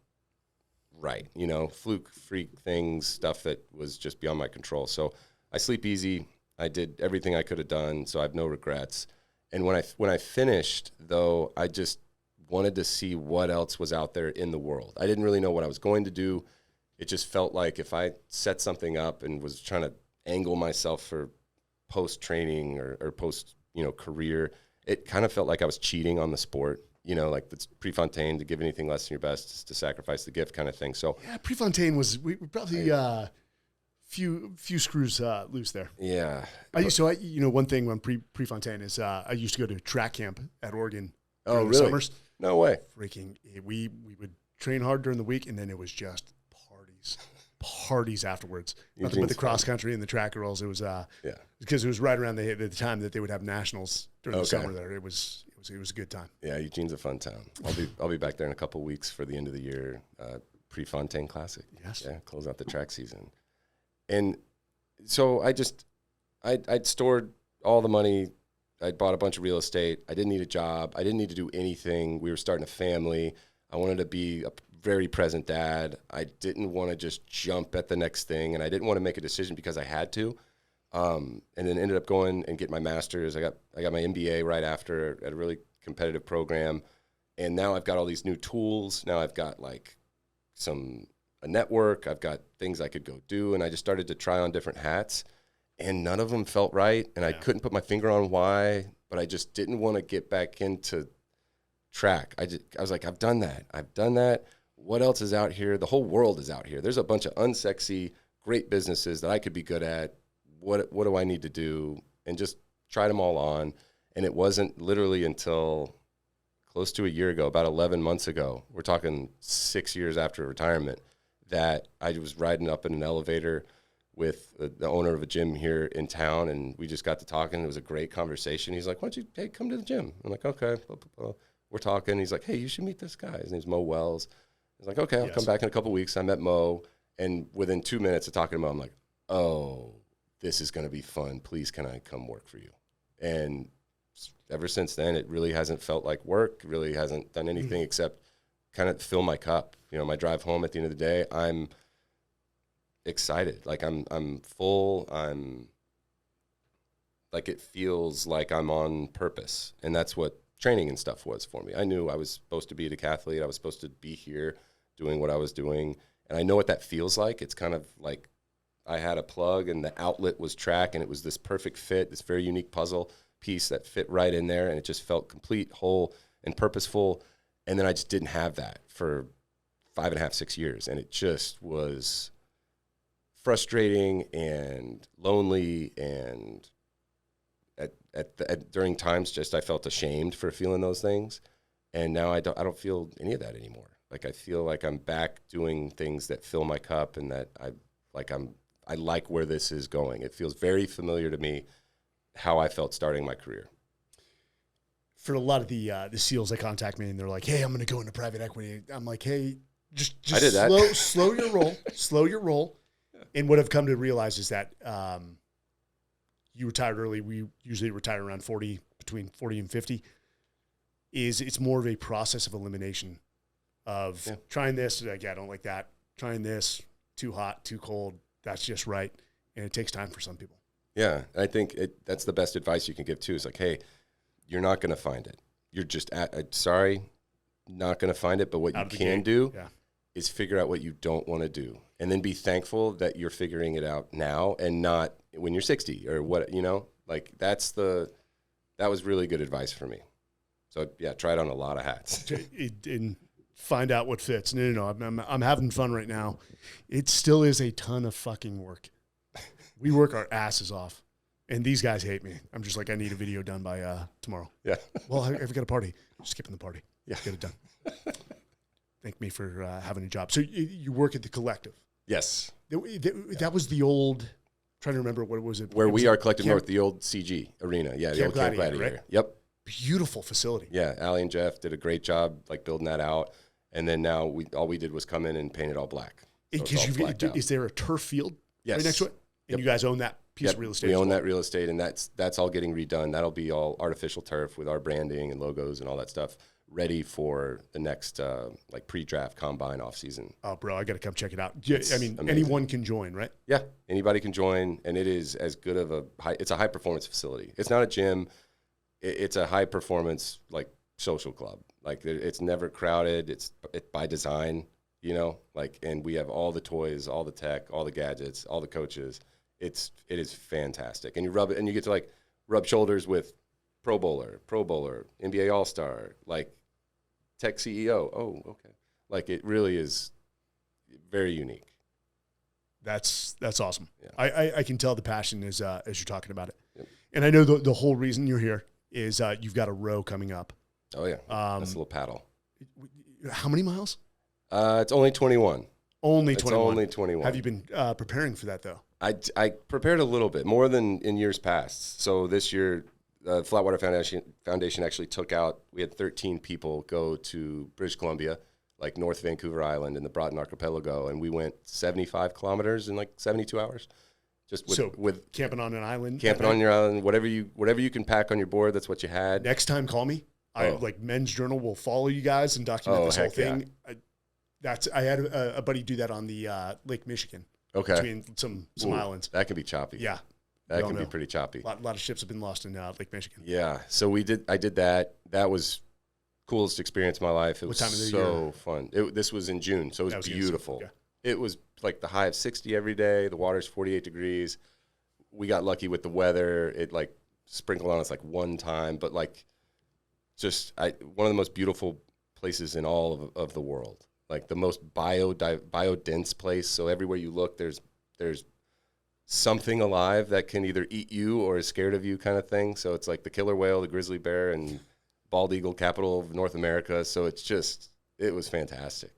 right, fluke, freak things, stuff that was just beyond my control. So I sleep easy. I did everything I could have done, so I have no regrets. And when I finished, though, I just wanted to see what else was out there in the world. I didn't really know what I was going to do. It just felt like if I set something up and was trying to angle myself for post-training or post, career, it kind of felt like I was cheating on the sport, like it's Prefontaine, to give anything less than your best is to sacrifice the gift kind of thing. So yeah, Prefontaine we probably few screws loose there. Yeah. One thing on Prefontaine is I used to go to track camp at Oregon during the summers. No way. We would train hard during the week, and then it was just parties afterwards. Nothing but the cross country and the track girls. It was because it was right around the time that they would have nationals during the summer there. It was It was a good time. Yeah, Eugene's a fun town. I'll be back there in a couple of weeks for the end of the year Prefontaine Classic. Yes. Yeah, close out the track season. And so I'd stored all the money. I'd bought a bunch of real estate. I didn't need a job. I didn't need to do anything. We were starting a family. I wanted to be a very present dad. I didn't want to just jump at the next thing, and I didn't want to make a decision because I had to. And then ended up going and getting my master's. I got my MBA right after at a really competitive program, and now I've got all these new tools. Now I've got like a network. I've got things I could go do, and I just started to try on different hats, and none of them felt right, and I couldn't put my finger on why, but I just didn't want to get back into track. I was like, I've done that. What else is out here? The whole world is out here. There's a bunch of unsexy, great businesses that I could be good at. What do I need to do? And just tried them all on. And it wasn't literally until close to a year ago, about 11 months ago, we're talking 6 years after retirement, that I was riding up in an elevator with the owner of a gym here in town, and we just got to talking. It was a great conversation. He's like, why don't you, hey, come to the gym? I'm like, okay. We're talking. He's like, hey, you should meet this guy. His name's Mo Wells. I was like, okay, I'll come back in a couple of weeks. I met Mo, and within 2 minutes of talking to Mo, I'm like, oh, this is going to be fun. Please, can I come work for you? And ever since then, it really hasn't felt like work. It really hasn't done anything except kind of fill my cup. You know, my drive home at the end of the day, I'm excited. Like I'm full. I'm like, it feels like I'm on purpose. And that's what training and stuff was for me. I knew I was supposed to be a decathlete. I was supposed to be here doing what I was doing. And I know what that feels like. It's kind of like I had a plug and the outlet was track, and it was this perfect fit, this very unique puzzle piece that fit right in there. And it just felt complete, whole, and purposeful. And then I just didn't have that for 5.5, 6 years. And it just was frustrating and lonely, and during times just I felt ashamed for feeling those things. And now I don't feel any of that anymore. Like, I feel like I'm back doing things that fill my cup, and that I like where this is going. It feels very familiar to me how I felt starting my career. For a lot of the SEALs that contact me and they're like, hey, I'm going to go into private equity. I'm like, hey, just I did that. slow your roll. And what I've come to realize is that you retired early. We usually retire around 40, between 40 and 50. It's more of a process of elimination of trying this. Like, I don't like that. Trying this, too hot, too cold. That's just right. And it takes time for some people. Yeah. I think that's the best advice you can give too. Is like, hey, you're not going to find it. You're just sorry, not going to find it. But what you can do is figure out what you don't want to do. And then be thankful that you're figuring it out now and not when you're 60 or what, like that was really good advice for me. So yeah, try it on a lot of hats. And find out what fits. No, I'm having fun right now. It still is a ton of fucking work. We work our asses off, and these guys hate me. I'm just like, I need a video done by tomorrow. Yeah. Well, I've got a party. I'm skipping the party. Yeah. Get it done. Thank me for having a job. So you work at the Collective. Yes. That was the old, trying to remember what was it? Where we are Collective North, the old CG arena. Yeah, the old Camp Gladiator. Right? Yep. Beautiful facility. Yeah, Allie and Jeff did a great job like building that out. And then now all we did was come in and paint it all black. So is there a turf field right next to it? And you guys own that piece of real estate? We own that real estate, and that's all getting redone. That'll be all artificial turf with our branding and logos and all that stuff, ready for the next like pre-draft combine off season. Oh, bro, I got to come check it out. I mean, amazing. Anyone can join, right? Yeah, anybody can join, and it is as good of it's a high performance facility. It's not a gym. It's a high performance like social club. Like, it's never crowded. It's by design, like, and we have all the toys, all the tech, all the gadgets, all the coaches. It is fantastic. And you rub it, and you get to like rub shoulders with Pro Bowler, NBA All-Star, like tech CEO. Oh, okay. Like, it really is very unique. That's awesome. Yeah. I can tell the passion as you're talking about it. Yep. And I know the whole reason you're here is you've got a row coming up. Oh, yeah. That's a little paddle. How many miles? It's only 21. Only 21. It's only 21. Have you been preparing for that, though? I prepared a little bit, more than in years past. So this year, the Flatwater Foundation actually took out, we had 13 people go to British Columbia, like North Vancouver Island in the Broughton Archipelago, and we went 75 kilometers in like 72 hours. Just with camping on an island. Camping on your island, whatever you can pack on your board, that's what you had. Next time, call me. Like Men's Journal will follow you guys and document this whole thing. Yeah. I had a buddy do that on the Lake Michigan. Okay. Between some islands. That can be choppy. Yeah. That can be pretty choppy. A lot of ships have been lost in Lake Michigan. Yeah. So I did that. That was coolest experience of my life. It was so fun. This was in June, so it was beautiful. Yeah. It was like the high of 60 every day. The water's 48 degrees. We got lucky with the weather. It like sprinkled on us like one time, but like just one of the most beautiful places in all of the world. Like the most bio-dense place. So everywhere you look, there's something alive that can either eat you or is scared of you kind of thing. So it's like the killer whale, the grizzly bear, and bald eagle, capital of North America. So it was fantastic.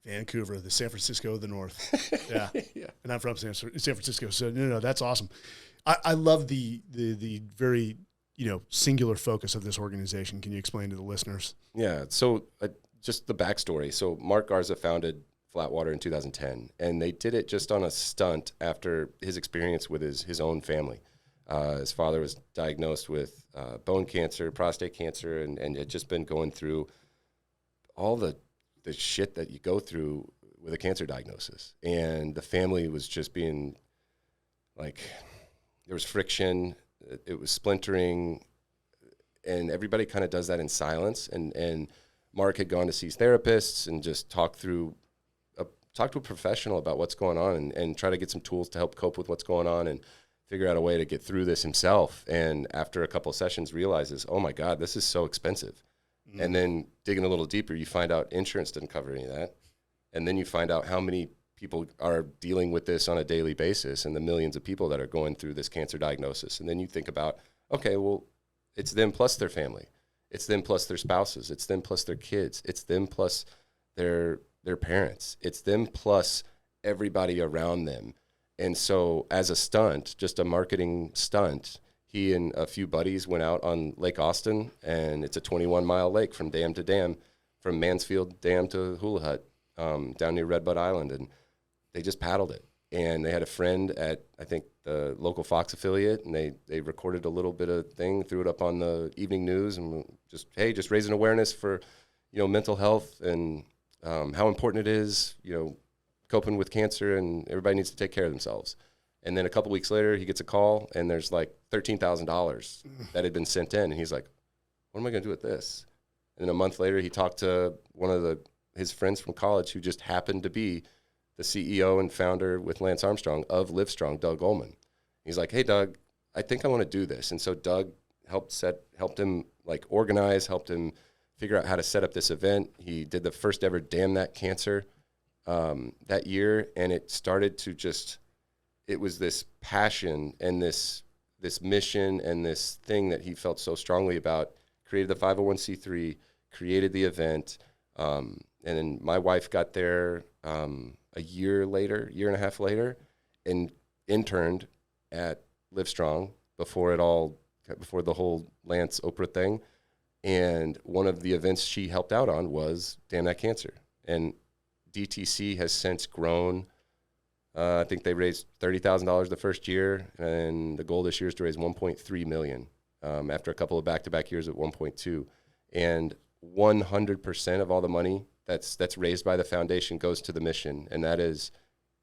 Vancouver, the San Francisco of the North. Yeah. Yeah. And I'm from San Francisco. So no, that's awesome. I love the very, singular focus of this organization. Can you explain to the listeners? Yeah. So just the backstory. So Mark Garza founded Flatwater in 2010, and they did it just on a stunt after his experience with his own family. His father was diagnosed with bone cancer, prostate cancer, and had just been going through all the shit that you go through with a cancer diagnosis. And the family was just being like, there was friction, it was splintering, and everybody kind of does that in silence. And Mark had gone to see therapists and just talk to a professional about what's going on and try to get some tools to help cope with what's going on and figure out a way to get through this himself. And after a couple of sessions realizes, oh my God, this is so expensive. Mm-hmm. And then digging a little deeper, you find out insurance didn't cover any of that. And then you find out how many people are dealing with this on a daily basis and the millions of people that are going through this cancer diagnosis. And then you think about, okay, well, it's them plus their family. It's them plus their spouses. It's them plus their kids. It's them plus their parents. It's them plus everybody around them. And so as a stunt, just a marketing stunt, he and a few buddies went out on Lake Austin, and it's a 21-mile lake from dam to dam, from Mansfield Dam to Hula Hut, down near Red Bud Island, and they just paddled it. And they had a friend at, I think, the local Fox affiliate, and they recorded a little bit of thing, threw it up on the evening news, and just raising awareness for, mental health and how important it is, coping with cancer, and everybody needs to take care of themselves. And then a couple weeks later, he gets a call, and there's like $13,000 that had been sent in, and he's like, what am I going to do with this? And then a month later, he talked to one of his friends from college who just happened to be the CEO and founder with Lance Armstrong of Livestrong, Doug Ullman. He's like, hey, Doug, I think I want to do this. And so Doug helped him like organize, helped him figure out how to set up this event. He did the first ever Damn That Cancer that year, and it started to it was this passion and this mission and this thing that he felt so strongly about, created the 501c3, created the event, and then my wife got there a year and a half later, and interned at Livestrong before the whole Lance Oprah thing. And one of the events she helped out on was Damn That Cancer. And DTC has since grown. I think they raised $30,000 the first year, and the goal this year is to raise $1.3 million after a couple of back-to-back years at 1.2. And 100% of all the money that's raised by the foundation goes to the mission, and that is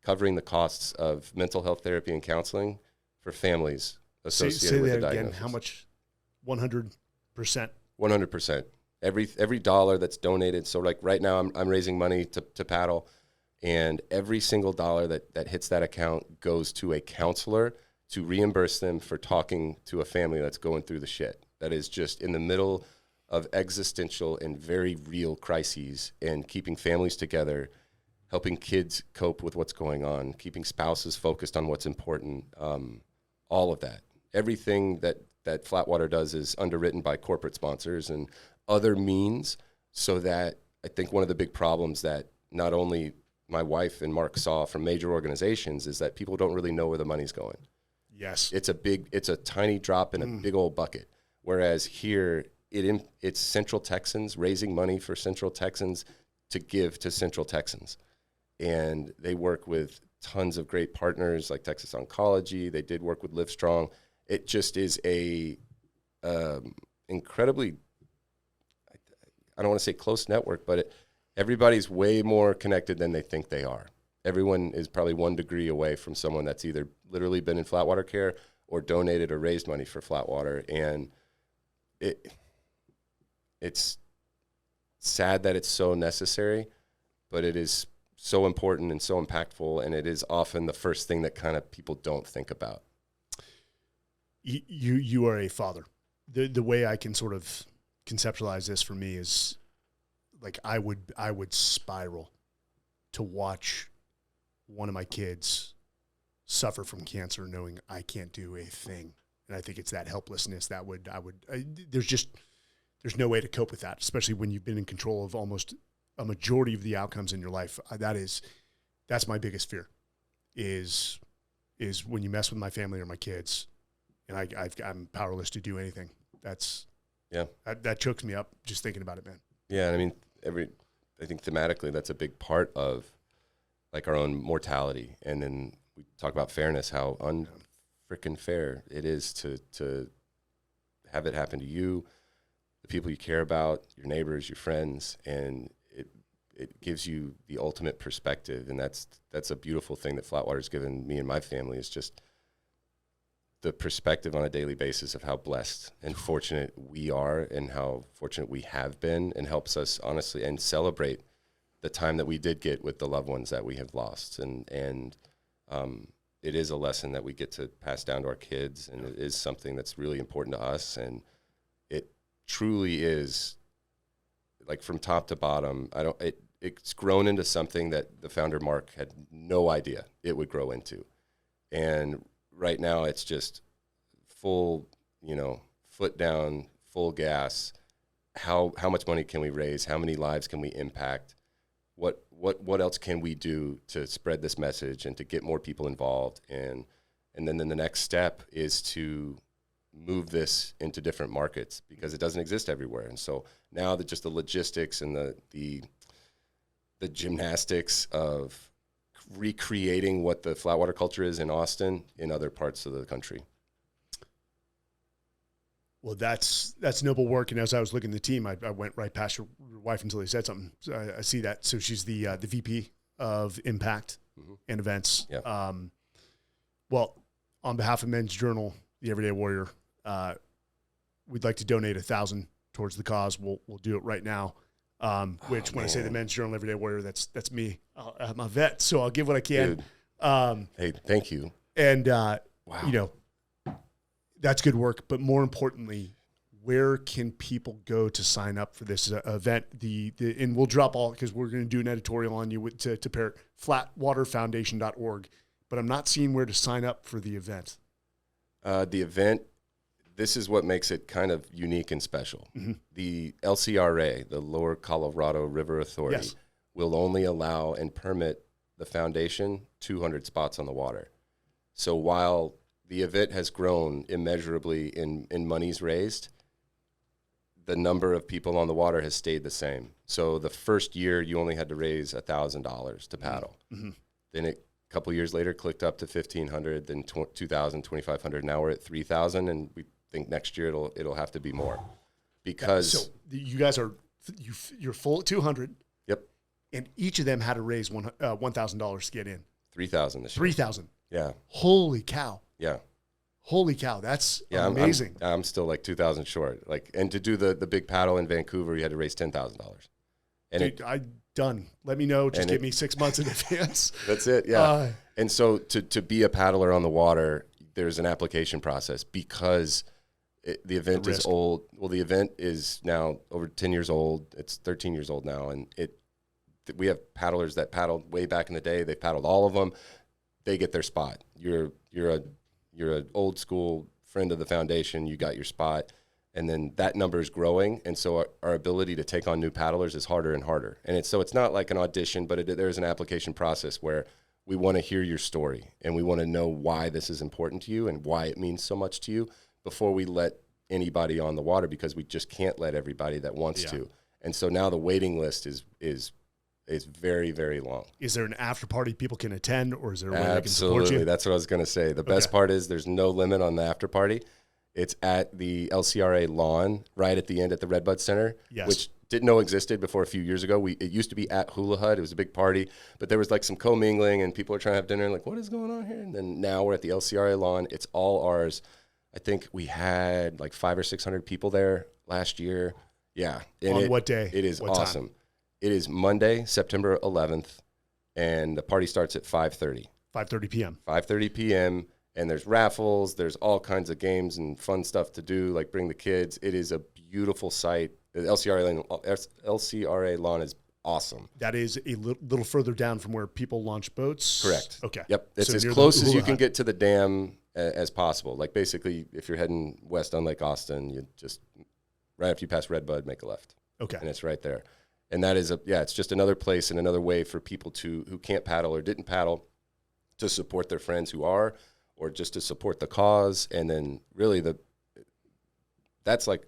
covering the costs of mental health therapy and counseling for families associated with the diagnosis. Say that again. How much? 100%. 100%. Every dollar that's donated. So like right now, I'm raising money to paddle, and every single dollar that hits that account goes to a counselor to reimburse them for talking to a family that's going through the shit, that is just in the middle of existential and very real crises, and keeping families together, helping kids cope with what's going on, keeping spouses focused on what's important, all of that. Everything that Flatwater does is underwritten by corporate sponsors and other means, so that I think one of the big problems that not only my wife and Mark saw from major organizations is that people don't really know where the money's going. Yes. It's a tiny drop in a big old bucket. Whereas here, it's Central Texans raising money for Central Texans to give to Central Texans. And they work with tons of great partners like Texas Oncology. They did work with Livestrong. It just is a incredibly, I don't want to say close network, but everybody's way more connected than they think they are. Everyone is probably 1 degree away from someone that's either literally been in flatwater care or donated or raised money for flatwater. And it's sad that it's so necessary, but it is so important and so impactful, and it is often the first thing that kind of people don't think about. You are a father. The way I can sort of conceptualize this for me is like I would spiral to watch one of my kids suffer from cancer knowing I can't do a thing. And I think it's that helplessness that there's no way to cope with that, especially when you've been in control of almost a majority of the outcomes in your life. That's my biggest fear is when you mess with my family or my kids and I'm powerless to do anything. That chokes me up just thinking about it, man. Yeah. I mean, I think thematically that's a big part of like our own mortality. And then we talk about fairness, how unfreaking fair it is to have it happen to you, the people you care about, your neighbors, your friends, and it gives you the ultimate perspective. And that's a beautiful thing that Flatwater's given me and my family, is just the perspective on a daily basis of how blessed and fortunate we are and how fortunate we have been, and helps us honestly and celebrate the time that we did get with the loved ones that we have lost. And it is a lesson that we get to pass down to our kids, and it is something that's really important to us. And it truly is, like, from top to bottom, it's grown into something that the founder, Mark, had no idea it would grow into. And right now it's just full, foot down, full gas. How much money can we raise? How many lives can we impact? What else can we do to spread this message and to get more people involved? And then the next step is to move this into different markets, because it doesn't exist everywhere. And so now that just the logistics and the gymnastics of recreating what the flatwater culture is in Austin in other parts of the country. Well, that's noble work. And as I was looking at the team, I went right past your wife until he said something. So I see that. So she's the VP of Impact and Events. Yeah. Well, on behalf of Men's Journal, the Everyday Warrior, we'd like to donate 1,000 towards the cause. We'll do it right now. Which when I say the Men's Journal Everyday Warrior, that's me. I'm a vet, so I'll give what I can. Hey, thank you. And Wow. That's good work. But more importantly, where can people go to sign up for this event? And we'll drop all, because we're going to do an editorial on you to pair it, flatwaterfoundation.org. But I'm not seeing where to sign up for the event. The event, this is what makes it kind of unique and special. Mm-hmm. The LCRA, the Lower Colorado River Authority, yes, will only allow and permit the foundation 200 spots on the water. So while the event has grown immeasurably in monies raised, the number of people on the water has stayed the same. So the first year you only had to raise $1,000 to paddle. Mm-hmm. Then a couple years later clicked up to $1,500, then $2,000, $2,500. Now we're at $3,000, and we think next year it'll have to be more, because so you guys you're full at 200. Yep. And each of them had to raise $1,000 to get in. 3,000 this year. 3,000. Yeah. Holy cow. Yeah. Holy cow. That's amazing. I'm still like 2,000 short. And to do the big paddle in Vancouver, you had to raise $10,000. And dude, done. Let me know. Just give me 6 months in advance. That's it. Yeah. And so to be a paddler on the water, there's an application process, because the event is old. Well, the event is now over 10 years old. It's 13 years old now. And we have paddlers that paddled way back in the day. They paddled all of them. They get their spot. You're an old school friend of the foundation. You got your spot. And then that number is growing. And so our ability to take on new paddlers is harder and harder. And it's not like an audition, but there's an application process where we want to hear your story, and we want to know why this is important to you and why it means so much to you before we let anybody on the water because we just can't let everybody that wants to. And so now the waiting list is very, very long. Is there an after party people can attend, or is there a way they can Absolutely. support you? That's what I was going to say. The best part is there's no limit on the after party. It's at the LCRA lawn right at the end at the Redbud Center, which didn't know existed before a few years ago. It used to be at Hula Hut. It was a big party, but there was like some commingling and people were trying to have dinner and like, what is going on here? And then now we're at the LCRA lawn. It's all ours. I think we had like 500 or 600 people there last year. Yeah. And on what day? It is what awesome. Time? It is Monday, September 11th, and the party starts at 5:30. 5:30 p.m. 5:30 p.m., and there's raffles. There's all kinds of games and fun stuff to do, like bring the kids. It is a beautiful site. The LCRA lawn is awesome. That is a little further down from where people launch boats? Correct. Okay. Yep. It's as close as you can get to the dam as possible. Like basically, if you're heading west on Lake Austin, you just, right after you pass Redbud, make a left. Okay. And it's right there. And that is it's just another place and another way for people who can't paddle or didn't paddle to support their friends who are, or just to support the cause. And then really that's like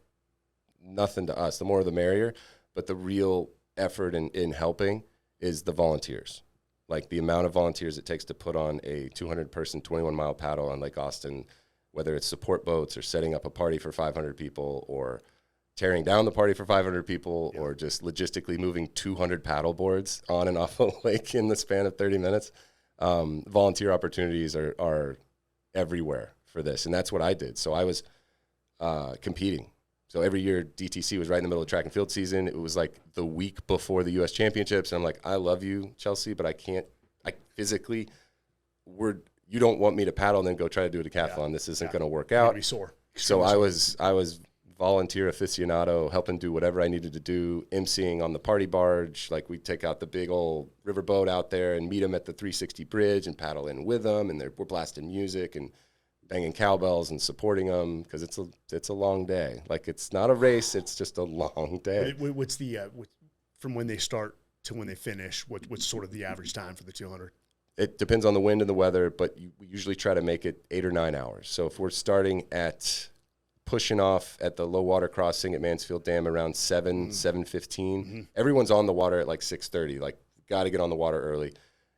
nothing to us. The more the merrier, but the real effort in helping is the volunteers. Like the amount of volunteers it takes to put on a 200-person, 21-mile paddle on Lake Austin, whether it's support boats or setting up a party for 500 people or tearing down the party for 500 people or just logistically moving 200 paddle boards on and off a lake in the span of 30 minutes. Volunteer opportunities are everywhere for this. And that's what I did. So I was competing. So every year DTC was right in the middle of track and field season. It was like the week before the U.S. championships. And I'm like, I love you, Chelsea, but I physically, you don't want me to paddle and then go try to do a decathlon. This isn't going to work out. Be sore. So I was volunteer aficionado, helping do whatever I needed to do, emceeing on the party barge. Like we'd take out the big old riverboat out there and meet them at the 360 bridge and paddle in with them. And we're blasting music and banging cowbells and supporting them because it's a long day. Like it's not a race; it's just a long day. What's the from when they start to when they finish? What's sort of the average time for the 200? It depends on the wind and the weather, but we usually try to make it 8 or 9 hours. So if we're starting at pushing off at the low water crossing at Mansfield Dam around 7:15, everyone's on the water at like 6:30. Like got to get on the water early.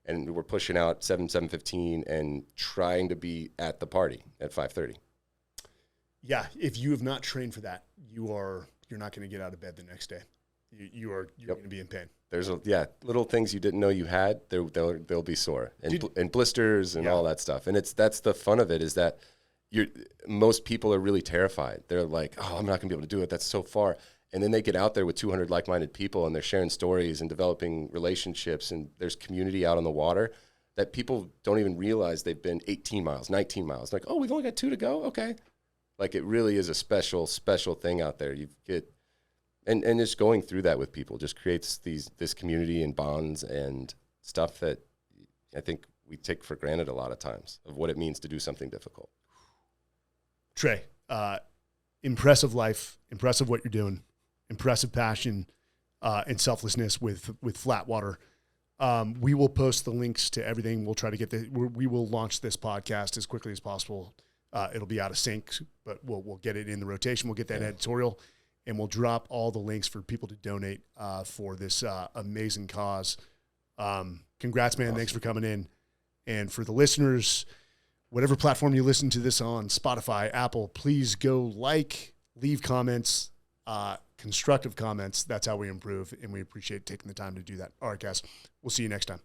And we're pushing out 7:15 and trying to be at the party at 5:30. Yeah, if you have not trained for that, you're not going to get out of bed the next day. You're going to be in pain. There's little things you didn't know you had. They'll be sore and blisters and all that stuff. And that's the fun of it is that most people are really terrified. They're like, oh, I'm not going to be able to do it. That's so far. And then they get out there with 200 like-minded people and they're sharing stories and developing relationships and there's community out on the water that people don't even realize they've been 18 miles, 19 miles. Like, oh, we've only got 2 to go? Okay. Like it really is a special, special thing out there. You get, and just going through that with people just creates this community and bonds and stuff that I think we take for granted a lot of times of what it means to do something difficult. Trey, impressive life, impressive what you're doing. Impressive passion and selflessness with flat water. We will post the links to everything. We'll try to get we will launch this podcast as quickly as possible. It'll be out of sync, but we'll get it in the rotation. We'll get that editorial, and we'll drop all the links for people to donate for this amazing cause. Congrats, man. Awesome. Thanks for coming in. And for the listeners, whatever platform you listen to this on, Spotify, Apple, please go leave comments, constructive comments. That's how we improve, and we appreciate taking the time to do that. All right, guys, we'll see you next time.